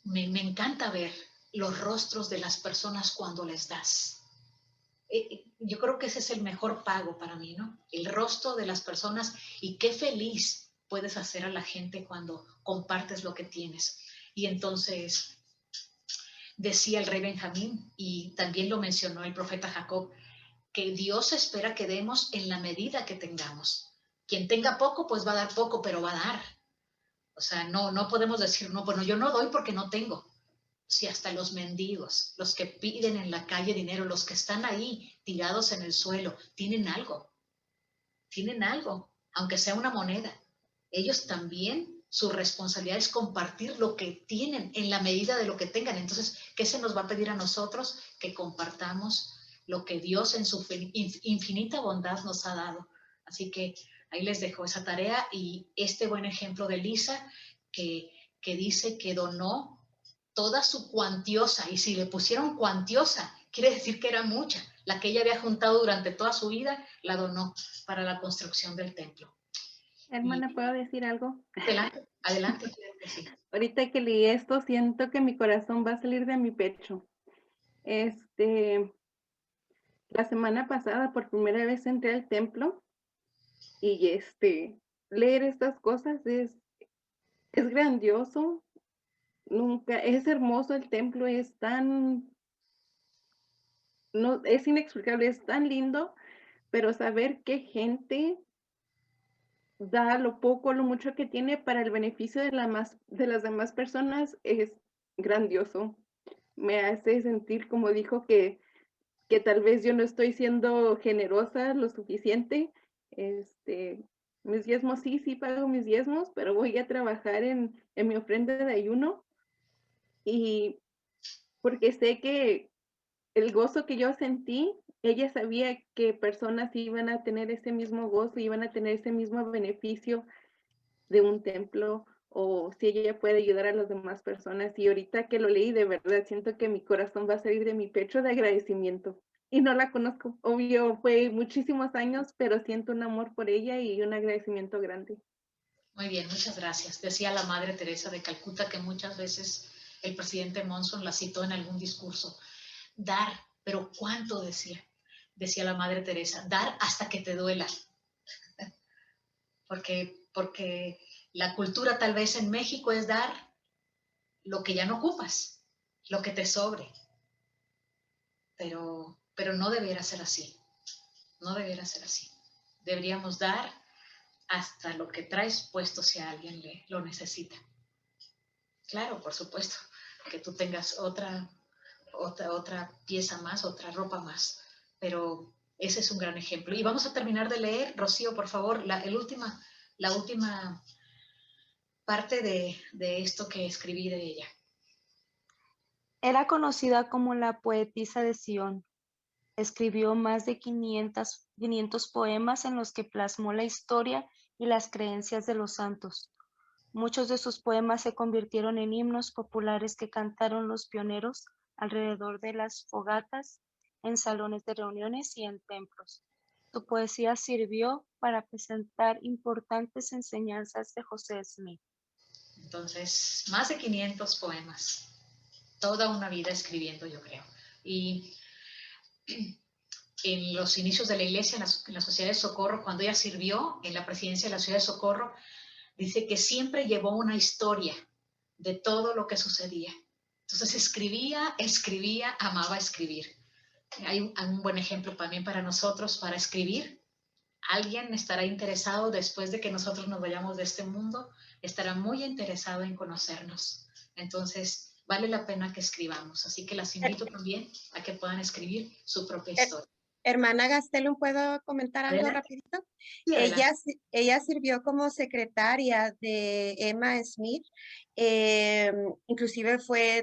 me encanta ver los rostros de las personas cuando les das. Yo creo que ese es el mejor pago para mí, ¿no? El rostro de las personas, y qué feliz puedes hacer a la gente cuando compartes lo que tienes. Y entonces decía el rey Benjamín, y también lo mencionó el profeta Jacob, que Dios espera que demos en la medida que tengamos. Quien tenga poco, pues va a dar poco, pero va a dar. O sea, no podemos decir, no, bueno, yo no doy porque no tengo. Si hasta los mendigos, los que piden en la calle dinero, los que están ahí tirados en el suelo, tienen algo, aunque sea una moneda. Ellos también, su responsabilidad es compartir lo que tienen en la medida de lo que tengan. Entonces, ¿qué se nos va a pedir a nosotros? Que compartamos lo que Dios en su infinita bondad nos ha dado. Así que ahí les dejo esa tarea y este buen ejemplo de Lisa, que dice que donó toda su cuantiosa, y si le pusieron cuantiosa, quiere decir que era mucha. La que ella había juntado durante toda su vida, la donó para la construcción del templo. Hermana, ¿puedo decir algo? Adelante, adelante. Sí. Ahorita que leí esto, siento que mi corazón va a salir de mi pecho. La semana pasada, por primera vez entré al templo y leer estas cosas es grandioso. Nunca, es hermoso el templo, es inexplicable, es tan lindo, pero saber qué gente da lo poco, lo mucho que tiene para el beneficio de las demás personas es grandioso. Me hace sentir, como dijo, que tal vez yo no estoy siendo generosa lo suficiente. Mis diezmos, sí pago mis diezmos, pero voy a trabajar en mi ofrenda de ayuno, y porque sé que el gozo que yo sentí, ella sabía que personas iban a tener ese mismo gozo, iban a tener ese mismo beneficio de un templo, o si ella puede ayudar a las demás personas. Y ahorita que lo leí, de verdad siento que mi corazón va a salir de mi pecho de agradecimiento. Y no la conozco, obvio, fue muchísimos años, pero siento un amor por ella y un agradecimiento grande. Muy bien, muchas gracias. Decía la Madre Teresa de Calcuta que muchas veces el presidente Monson la citó en algún discurso. Dar, pero ¿cuánto decía? Decía la Madre Teresa, dar hasta que te duela. Porque la cultura tal vez en México es dar lo que ya no ocupas, lo que te sobre. Pero no debiera ser así. No debiera ser así. Deberíamos dar hasta lo que traes puesto si a alguien lo necesita. Claro, por supuesto, que tú tengas otra pieza más, otra ropa más, pero ese es un gran ejemplo. Y vamos a terminar de leer, Rocío, por favor, la última parte de esto que escribí de ella. Era conocida como la poetisa de Sion. Escribió más de 500 poemas en los que plasmó la historia y las creencias de los santos. Muchos de sus poemas se convirtieron en himnos populares que cantaron los pioneros alrededor de las fogatas, en salones de reuniones y en templos. Su poesía sirvió para presentar importantes enseñanzas de José Smith. Entonces, más de 500 poemas, toda una vida escribiendo, yo creo. Y en los inicios de la iglesia, en la Sociedad de Socorro, cuando ella sirvió en la presidencia de la Ciudad de Socorro, dice que siempre llevó una historia de todo lo que sucedía. Entonces escribía, amaba escribir. Hay un buen ejemplo también para nosotros, para escribir. Alguien estará interesado después de que nosotros nos vayamos de este mundo, estará muy interesado en conocernos. Entonces, vale la pena que escribamos. Así que las invito también a que puedan escribir su propia historia. Hermana Gastelum, ¿puedo comentar algo Adelante. rapidito? Sí, Ella sirvió como secretaria de Emma Smith, inclusive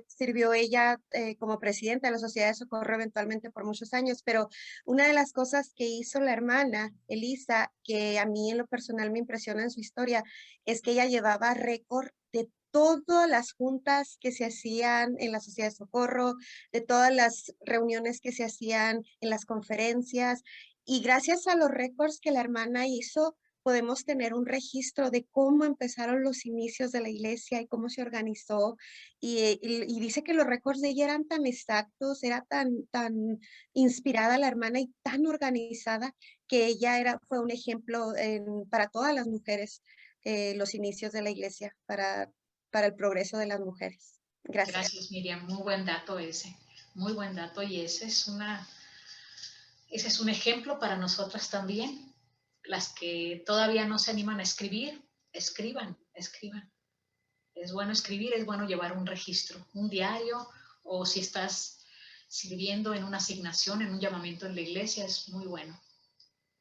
sirvió ella como presidenta de la Sociedad de Socorro eventualmente por muchos años, pero una de las cosas que hizo la hermana Elisa, que a mí en lo personal me impresiona en su historia, es que ella llevaba récord de todas las juntas que se hacían en la Sociedad de Socorro, de todas las reuniones que se hacían en las conferencias, y gracias a los récords que la hermana hizo, podemos tener un registro de cómo empezaron los inicios de la iglesia y cómo se organizó, y dice que los récords de ella eran tan exactos, era tan inspirada la hermana y tan organizada, que ella fue un ejemplo para todas las mujeres, los inicios de la iglesia, para el progreso de las mujeres. Gracias. Gracias, Miriam. Muy buen dato ese. Muy buen dato. Y ese es un ejemplo para nosotras también. Las que todavía no se animan a escribir, escriban. Es bueno escribir, es bueno llevar un registro, un diario, o si estás sirviendo en una asignación, en un llamamiento en la iglesia, es muy bueno.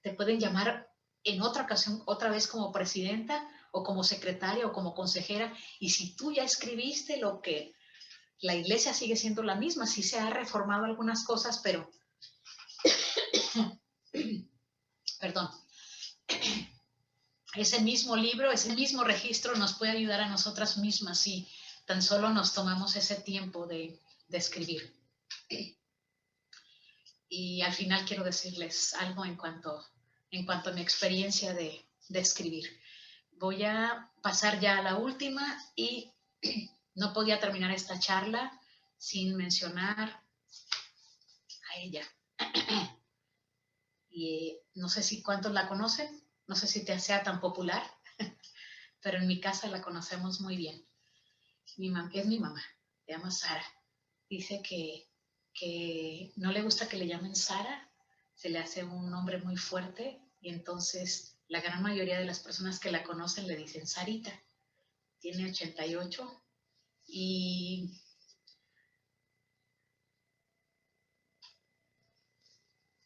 Te pueden llamar en otra ocasión, otra vez como presidenta, o como secretaria, o como consejera, y si tú ya escribiste lo que la iglesia sigue siendo la misma, sí se ha reformado algunas cosas, pero perdón, ese mismo libro, ese mismo registro nos puede ayudar a nosotras mismas si tan solo nos tomamos ese tiempo de escribir. Y al final quiero decirles algo en cuanto a mi experiencia de escribir. Voy a pasar ya a la última y no podía terminar esta charla sin mencionar a ella. Y no sé si cuántos la conocen, no sé si sea tan popular, pero en mi casa la conocemos muy bien. Es mi mamá, se llama Sara. Dice que no le gusta que le llamen Sara, se le hace un nombre muy fuerte y entonces la gran mayoría de las personas que la conocen le dicen Sarita. Tiene 88 y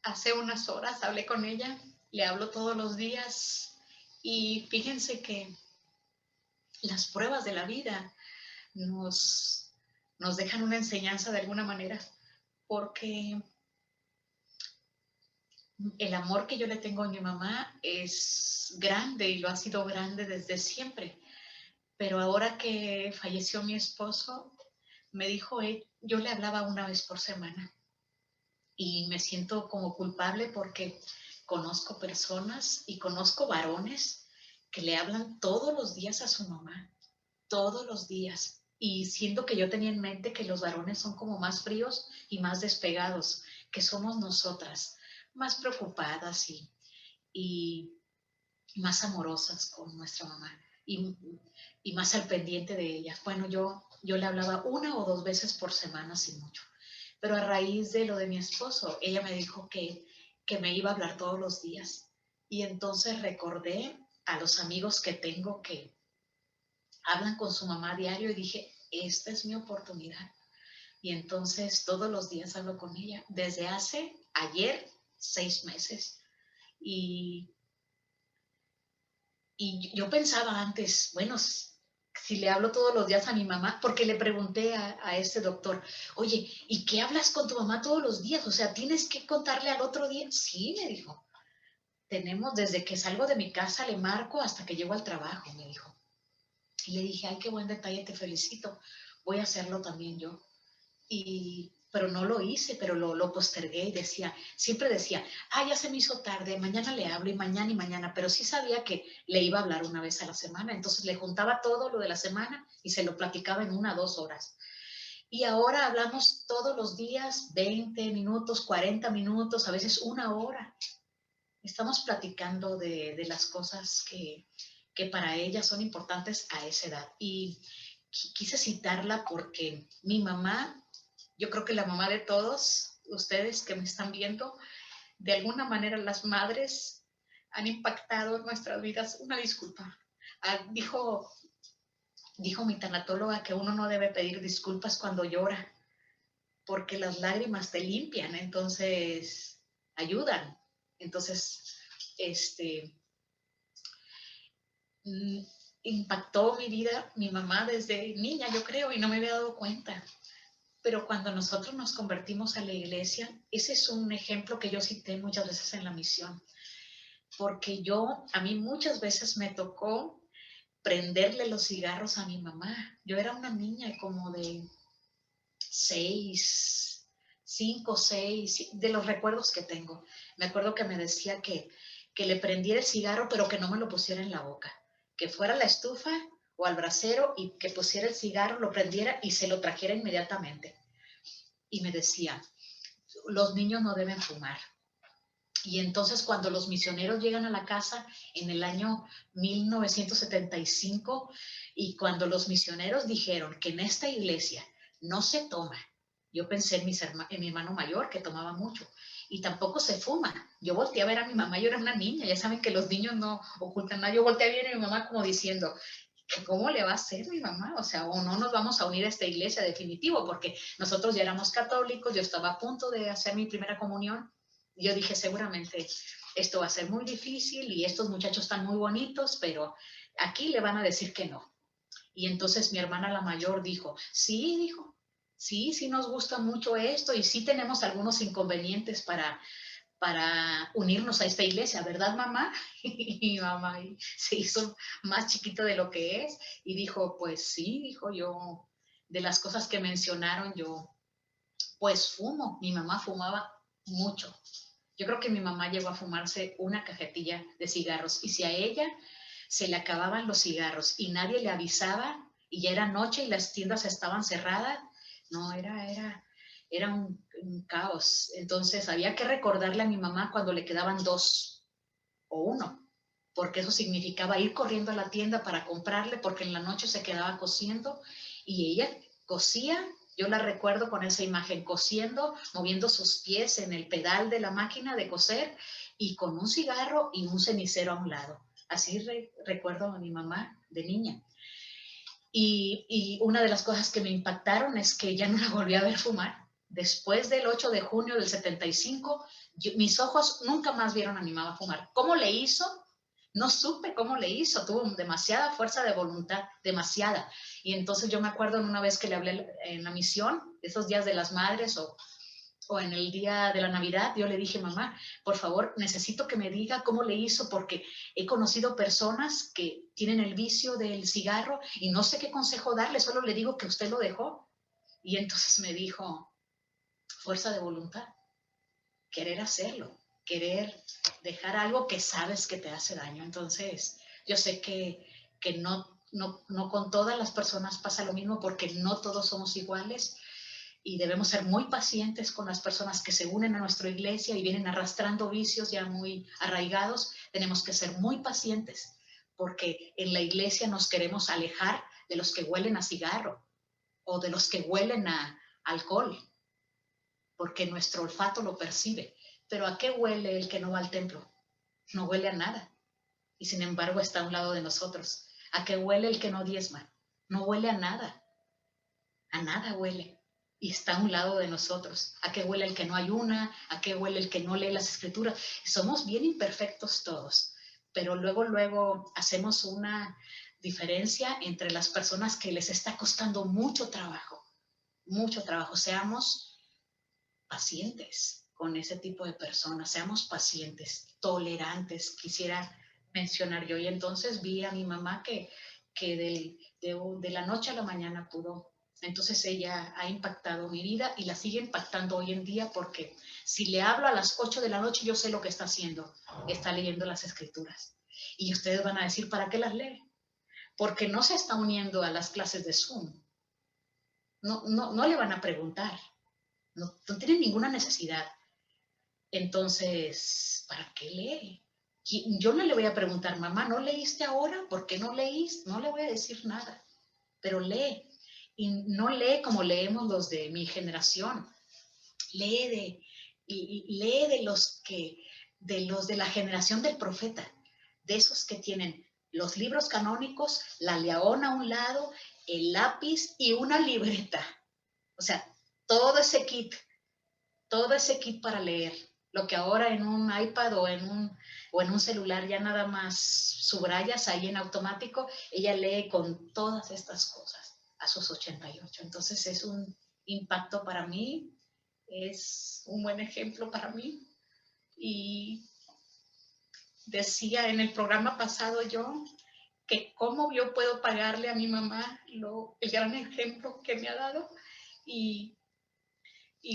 hace unas horas hablé con ella, le hablo todos los días y fíjense que las pruebas de la vida nos dejan una enseñanza de alguna manera, porque el amor que yo le tengo a mi mamá es grande y lo ha sido grande desde siempre. Pero ahora que falleció mi esposo, me dijo, yo le hablaba una vez por semana y me siento como culpable porque conozco personas y conozco varones que le hablan todos los días a su mamá, todos los días. Y siento que yo tenía en mente que los varones son como más fríos y más despegados, que somos nosotras, más preocupadas y más amorosas con nuestra mamá y más al pendiente de ella. Bueno, yo le hablaba 1 o 2 veces por semana, sin mucho. Pero a raíz de lo de mi esposo, ella me dijo que me iba a hablar todos los días. Y entonces recordé a los amigos que tengo que hablan con su mamá diario y dije, esta es mi oportunidad. Y entonces todos los días hablo con ella, desde ayer 6 meses. Y yo pensaba antes, bueno, si le hablo todos los días a mi mamá, porque le pregunté a este doctor, oye, ¿y qué hablas con tu mamá todos los días? O sea, ¿tienes que contarle al otro día? Sí, me dijo. Tenemos, desde que salgo de mi casa, le marco hasta que llego al trabajo, me dijo. Y le dije, ay, qué buen detalle, te felicito. Voy a hacerlo también yo. Pero no lo hice, pero lo postergué y siempre decía, ya se me hizo tarde, mañana le hablo y mañana, pero sí sabía que le iba a hablar una vez a la semana, entonces le juntaba todo lo de la semana y se lo platicaba en 1 o 2 horas. Y ahora hablamos todos los días, 20 minutos, 40 minutos, a veces 1 hora. Estamos platicando de las cosas que para ella son importantes a esa edad. Y quise citarla porque mi mamá, yo creo que la mamá de todos ustedes que me están viendo, de alguna manera las madres han impactado en nuestras vidas. Una disculpa. Dijo mi tanatóloga que uno no debe pedir disculpas cuando llora, porque las lágrimas te limpian, entonces ayudan. Entonces, impactó mi vida, mi mamá desde niña, yo creo, y no me había dado cuenta. Pero cuando nosotros nos convertimos a la iglesia, ese es un ejemplo que yo cité muchas veces en la misión, porque a mí muchas veces me tocó prenderle los cigarros a mi mamá. Yo era una niña como de 5, 6, de los recuerdos que tengo. Me acuerdo que me decía que le prendiera el cigarro, pero que no me lo pusiera en la boca, que fuera a la estufa o al brasero y que pusiera el cigarro, lo prendiera y se lo trajera inmediatamente. Y me decía, los niños no deben fumar. Y entonces cuando los misioneros llegan a la casa en el año 1975, y cuando los misioneros dijeron que en esta iglesia no se toma, yo pensé en mi hermano mayor que tomaba mucho, y tampoco se fuma. Yo volteé a ver a mi mamá, yo era una niña, ya saben que los niños no ocultan nada. Yo volteé a ver a mi mamá como diciendo, ¿cómo le va a hacer mi mamá? O sea, o no nos vamos a unir a esta iglesia definitivo, porque nosotros ya éramos católicos, yo estaba a punto de hacer mi primera comunión, y yo dije, seguramente esto va a ser muy difícil, y estos muchachos están muy bonitos, pero aquí le van a decir que no. Y entonces mi hermana la mayor dijo, sí, sí nos gusta mucho esto, y sí tenemos algunos inconvenientes para unirnos a esta iglesia, ¿verdad, mamá? Y mi mamá se hizo más chiquito de lo que es y dijo, pues sí, dijo, yo, de las cosas que mencionaron, yo pues fumo. Mi mamá fumaba mucho. Yo creo que mi mamá llegó a fumarse una cajetilla de cigarros, y si a ella se le acababan los cigarros y nadie le avisaba y ya era noche y las tiendas estaban cerradas, no, era un caos. Entonces había que recordarle a mi mamá cuando le quedaban 2 o 1, porque eso significaba ir corriendo a la tienda para comprarle, porque en la noche se quedaba cosiendo y ella cosía. Yo la recuerdo con esa imagen, cosiendo, moviendo sus pies en el pedal de la máquina de coser y con un cigarro y un cenicero a un lado. Así recuerdo a mi mamá de niña. Y una de las cosas que me impactaron es que ya no la volví a ver fumar. Después del 8 de junio del 75, mis ojos nunca más vieron a mi mamá fumar. ¿Cómo le hizo? No supe cómo le hizo. Tuvo demasiada fuerza de voluntad, demasiada. Y entonces yo me acuerdo en una vez que le hablé en la misión, esos días de las madres o en el día de la Navidad, yo le dije, mamá, por favor, necesito que me diga cómo le hizo, porque he conocido personas que tienen el vicio del cigarro y no sé qué consejo darle, solo le digo que usted lo dejó. Y entonces me dijo, fuerza de voluntad, querer hacerlo, querer dejar algo que sabes que te hace daño. Entonces, yo sé que no con todas las personas pasa lo mismo, porque no todos somos iguales, y debemos ser muy pacientes con las personas que se unen a nuestra iglesia y vienen arrastrando vicios ya muy arraigados. Tenemos que ser muy pacientes, porque en la iglesia nos queremos alejar de los que huelen a cigarro o de los que huelen a alcohol, porque nuestro olfato lo percibe. Pero ¿a qué huele el que no va al templo? No huele a nada, y sin embargo está a un lado de nosotros. ¿A qué huele el que no diezma? No huele a nada huele, y está a un lado de nosotros. ¿A qué huele el que no ayuna? ¿A qué huele el que no lee las escrituras? Somos bien imperfectos todos, pero luego hacemos diferencia entre las personas que les está costando mucho trabajo. Mucho trabajo. Seamos pacientes con ese tipo de personas, seamos pacientes, tolerantes, quisiera mencionar yo. Y entonces vi a mi mamá que de la noche a la mañana pudo. Entonces ella ha impactado mi vida y la sigue impactando hoy en día, porque si le hablo a las 8 de la noche, yo sé lo que está haciendo. Está leyendo las escrituras. Y ustedes van a decir, ¿para qué las lee? Porque no se está uniendo a las clases de Zoom. No le van a preguntar. No tiene ninguna necesidad. Entonces, ¿para qué lee? Yo no le voy a preguntar, mamá, ¿no leíste ahora? ¿Por qué no leíste? No le voy a decir nada, pero lee. Y no lee como leemos los de mi generación. Lee de los de la generación del profeta, de esos que tienen los libros canónicos, la leona a un lado, el lápiz y una libreta. O sea, todo ese kit para leer. Lo que ahora en un iPad o en un celular ya nada más subrayas ahí en automático, ella lee con todas estas cosas a sus 88. Entonces es un impacto para mí, es un buen ejemplo para mí. Y decía en el programa pasado yo que cómo yo puedo pagarle a mi mamá el gran ejemplo que me ha dado. Y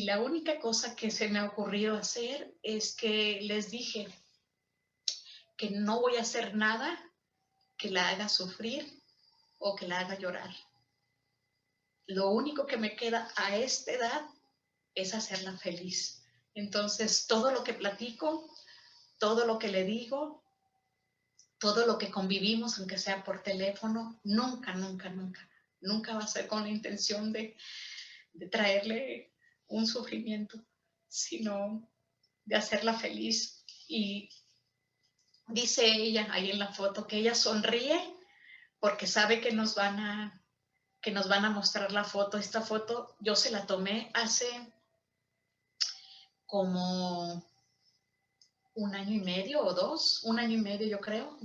la única cosa que se me ha ocurrido hacer es que les dije que no voy a hacer nada que la haga sufrir o que la haga llorar. Lo único que me queda a esta edad es hacerla feliz. Entonces, todo lo que platico, todo lo que le digo, todo lo que convivimos, aunque sea por teléfono, nunca va a ser con la intención de traerle un sufrimiento, sino de hacerla feliz. Y dice ella ahí en la foto que ella sonríe porque sabe que nos van a mostrar la foto. Esta foto yo se la tomé hace como 1 año y medio o 2, 1 año y medio yo creo,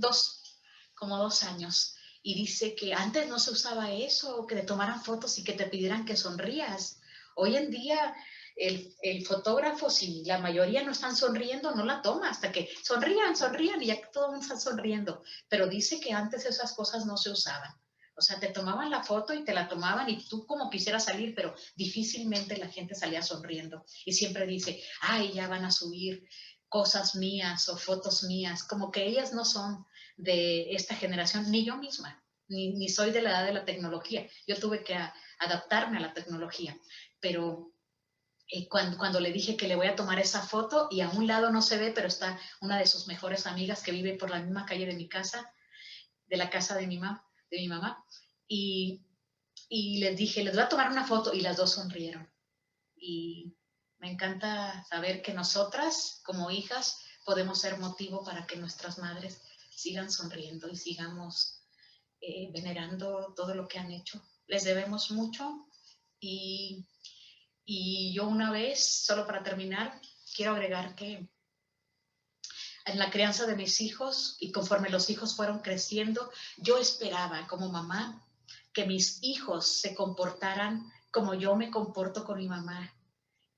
como 2 años. Y dice que antes no se usaba eso, que te tomaran fotos y que te pidieran que sonrías. Hoy en día el fotógrafo, si la mayoría no están sonriendo, no la toma hasta que sonrían y ya todo el mundo está sonriendo. Pero dice que antes esas cosas no se usaban. O sea, te tomaban la foto y te la tomaban y tú como quisieras salir, pero difícilmente la gente salía sonriendo. Y siempre dice, ay, ya van a subir cosas mías o fotos mías, como que ellas no son de esta generación, ni yo misma, ni soy de la edad de la tecnología. Yo tuve que adaptarme a la tecnología, pero cuando le dije que le voy a tomar esa foto y a un lado no se ve, pero está una de sus mejores amigas que vive por la misma calle de mi casa, de la casa de mi mamá, y les dije, les voy a tomar una foto y las dos sonrieron. Y me encanta saber que nosotras, como hijas, podemos ser motivo para que nuestras madres sigan sonriendo y sigamos venerando todo lo que han hecho. Les debemos mucho y yo una vez, solo para terminar, quiero agregar que en la crianza de mis hijos y conforme los hijos fueron creciendo, yo esperaba como mamá que mis hijos se comportaran como yo me comporto con mi mamá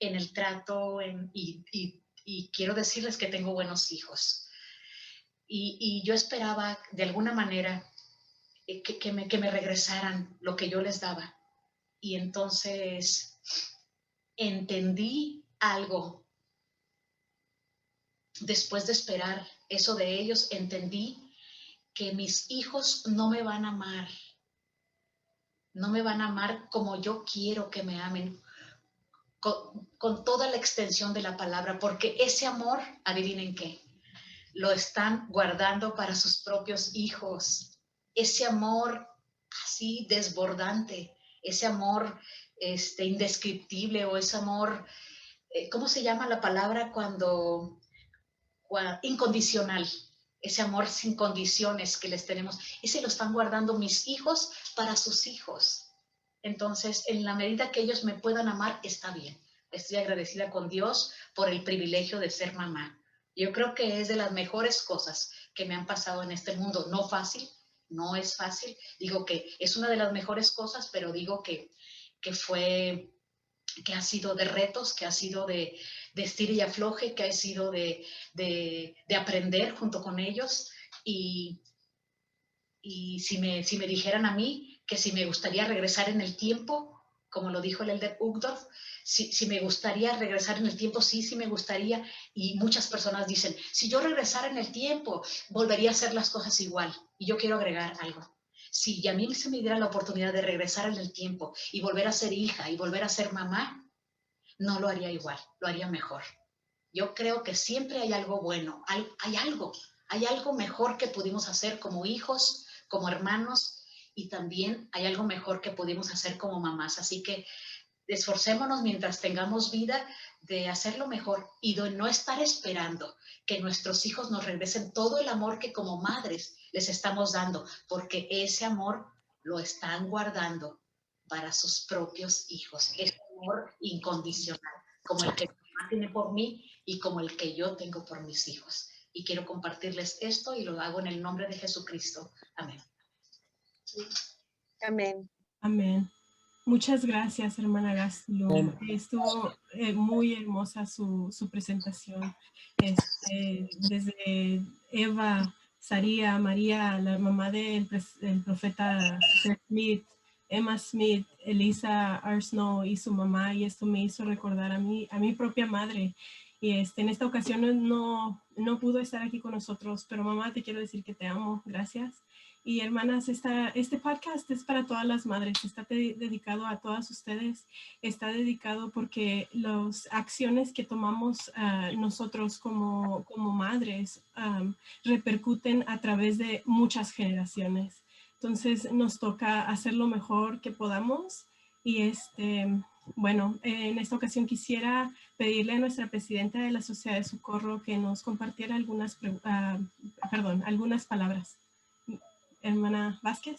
en el trato y quiero decirles que tengo buenos hijos. Y yo esperaba de alguna manera que me regresaran lo que yo les daba. Y entonces entendí algo. Después de esperar eso de ellos, entendí que mis hijos no me van a amar. No me van a amar como yo quiero que me amen. Con toda la extensión de la palabra, porque ese amor, adivinen qué, lo están guardando para sus propios hijos. Ese amor así desbordante, ese amor indescriptible, o ese amor, ¿cómo se llama la palabra cuando incondicional? Ese amor sin condiciones que les tenemos, ese lo están guardando mis hijos para sus hijos. Entonces, en la medida que ellos me puedan amar, está bien. Estoy agradecida con Dios por el privilegio de ser mamá. Yo creo que es de las mejores cosas que me han pasado en este mundo. No fácil, no es fácil. Digo que es una de las mejores cosas, pero digo que ha sido de retos, que ha sido de estira y afloje, que ha sido de aprender junto con ellos. Y si me dijeran a mí que si me gustaría regresar en el tiempo, como lo dijo el elder Uchtdorf, si me gustaría regresar en el tiempo, sí me gustaría. Y muchas personas dicen, si yo regresara en el tiempo, volvería a hacer las cosas igual. Y yo quiero agregar algo. Si a mí se me diera la oportunidad de regresar en el tiempo y volver a ser hija y volver a ser mamá, no lo haría igual, lo haría mejor. Yo creo que siempre hay algo bueno, hay algo mejor que pudimos hacer como hijos, como hermanos, y también hay algo mejor que pudimos hacer como mamás. Así que esforcémonos mientras tengamos vida de hacerlo mejor y de no estar esperando que nuestros hijos nos regresen todo el amor que como madres les estamos dando, porque ese amor lo están guardando para sus propios hijos. Es amor incondicional, como el que mi mamá tiene por mí y como el que yo tengo por mis hijos. Y quiero compartirles esto y lo hago en el nombre de Jesucristo. Amén. Amén. Amén. Muchas gracias, hermana Gastelum. Estuvo muy hermosa su presentación. Desde Eva, Saría, María, la mamá del profeta Smith, Emma Smith, Elisa Arsnow y su mamá, y esto me hizo recordar a mi propia madre. Y en esta ocasión no pudo estar aquí con nosotros, pero mamá, te quiero decir que te amo. Gracias. Y hermanas, este podcast es para todas las madres, está dedicado a todas ustedes, está dedicado porque las acciones que tomamos nosotros como madres repercuten a través de muchas generaciones. Entonces nos toca hacer lo mejor que podamos y bueno, en esta ocasión quisiera pedirle a nuestra presidenta de la Sociedad de Socorro que nos compartiera algunas palabras. Hermana Vázquez.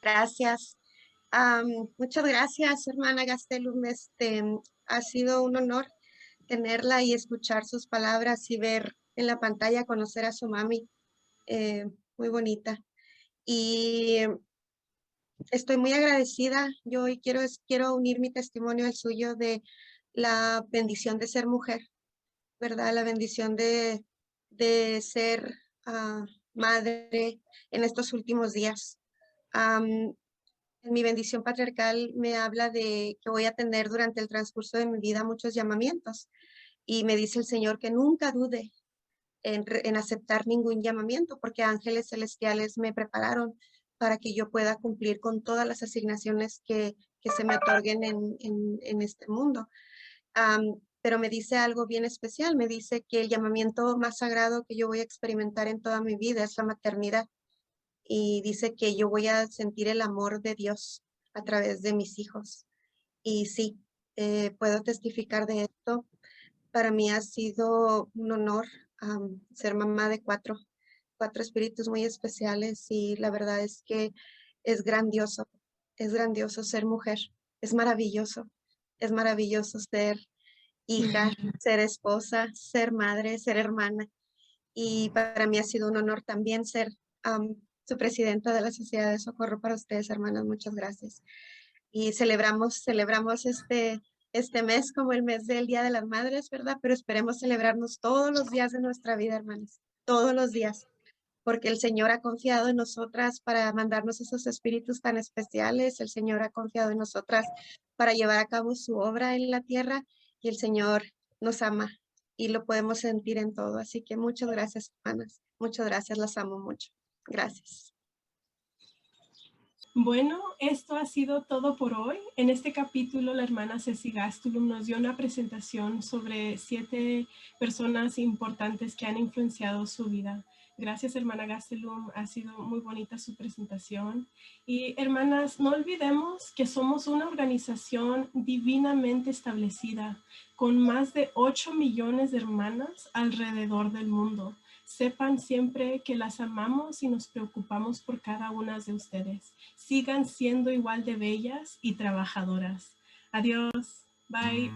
Gracias. Muchas gracias, hermana Gastelum. Ha sido un honor tenerla y escuchar sus palabras y ver en la pantalla, conocer a su mami. Muy bonita. Y estoy muy agradecida. Yo hoy quiero unir mi testimonio al suyo de la bendición de ser mujer, ¿verdad? La bendición de ser madre en estos últimos días. En mi bendición patriarcal me habla de que voy a tener durante el transcurso de mi vida muchos llamamientos y me dice el Señor que nunca dude en aceptar ningún llamamiento porque ángeles celestiales me prepararon para que yo pueda cumplir con todas las asignaciones que se me otorguen en este mundo. Pero me dice algo bien especial, me dice que el llamamiento más sagrado que yo voy a experimentar en toda mi vida es la maternidad. Y dice que yo voy a sentir el amor de Dios a través de mis hijos. Y sí, puedo testificar de esto. Para mí ha sido un honor ser mamá de cuatro espíritus muy especiales y la verdad es que es grandioso ser mujer, es maravilloso ser hija, ser esposa, ser madre, ser hermana. Y para mí ha sido un honor también ser su presidenta de la Sociedad de Socorro para ustedes, hermanas. Muchas gracias. Y celebramos este mes como el mes del Día de las Madres, ¿verdad? Pero esperemos celebrarnos todos los días de nuestra vida, hermanas. Todos los días. Porque el Señor ha confiado en nosotras para mandarnos esos espíritus tan especiales. El Señor ha confiado en nosotras para llevar a cabo su obra en la tierra y el Señor nos ama y lo podemos sentir en todo. Así que muchas gracias, hermanas. Muchas gracias, las amo mucho. Gracias. Bueno, esto ha sido todo por hoy. En este capítulo, la hermana Ceci Gastelum nos dio una presentación sobre 7 personas importantes que han influenciado su vida. Gracias, hermana Gastelum. Ha sido muy bonita su presentación. Y, hermanas, no olvidemos que somos una organización divinamente establecida con más de 8 millones de hermanas alrededor del mundo. Sepan siempre que las amamos y nos preocupamos por cada una de ustedes. Sigan siendo igual de bellas y trabajadoras. Adiós. Bye.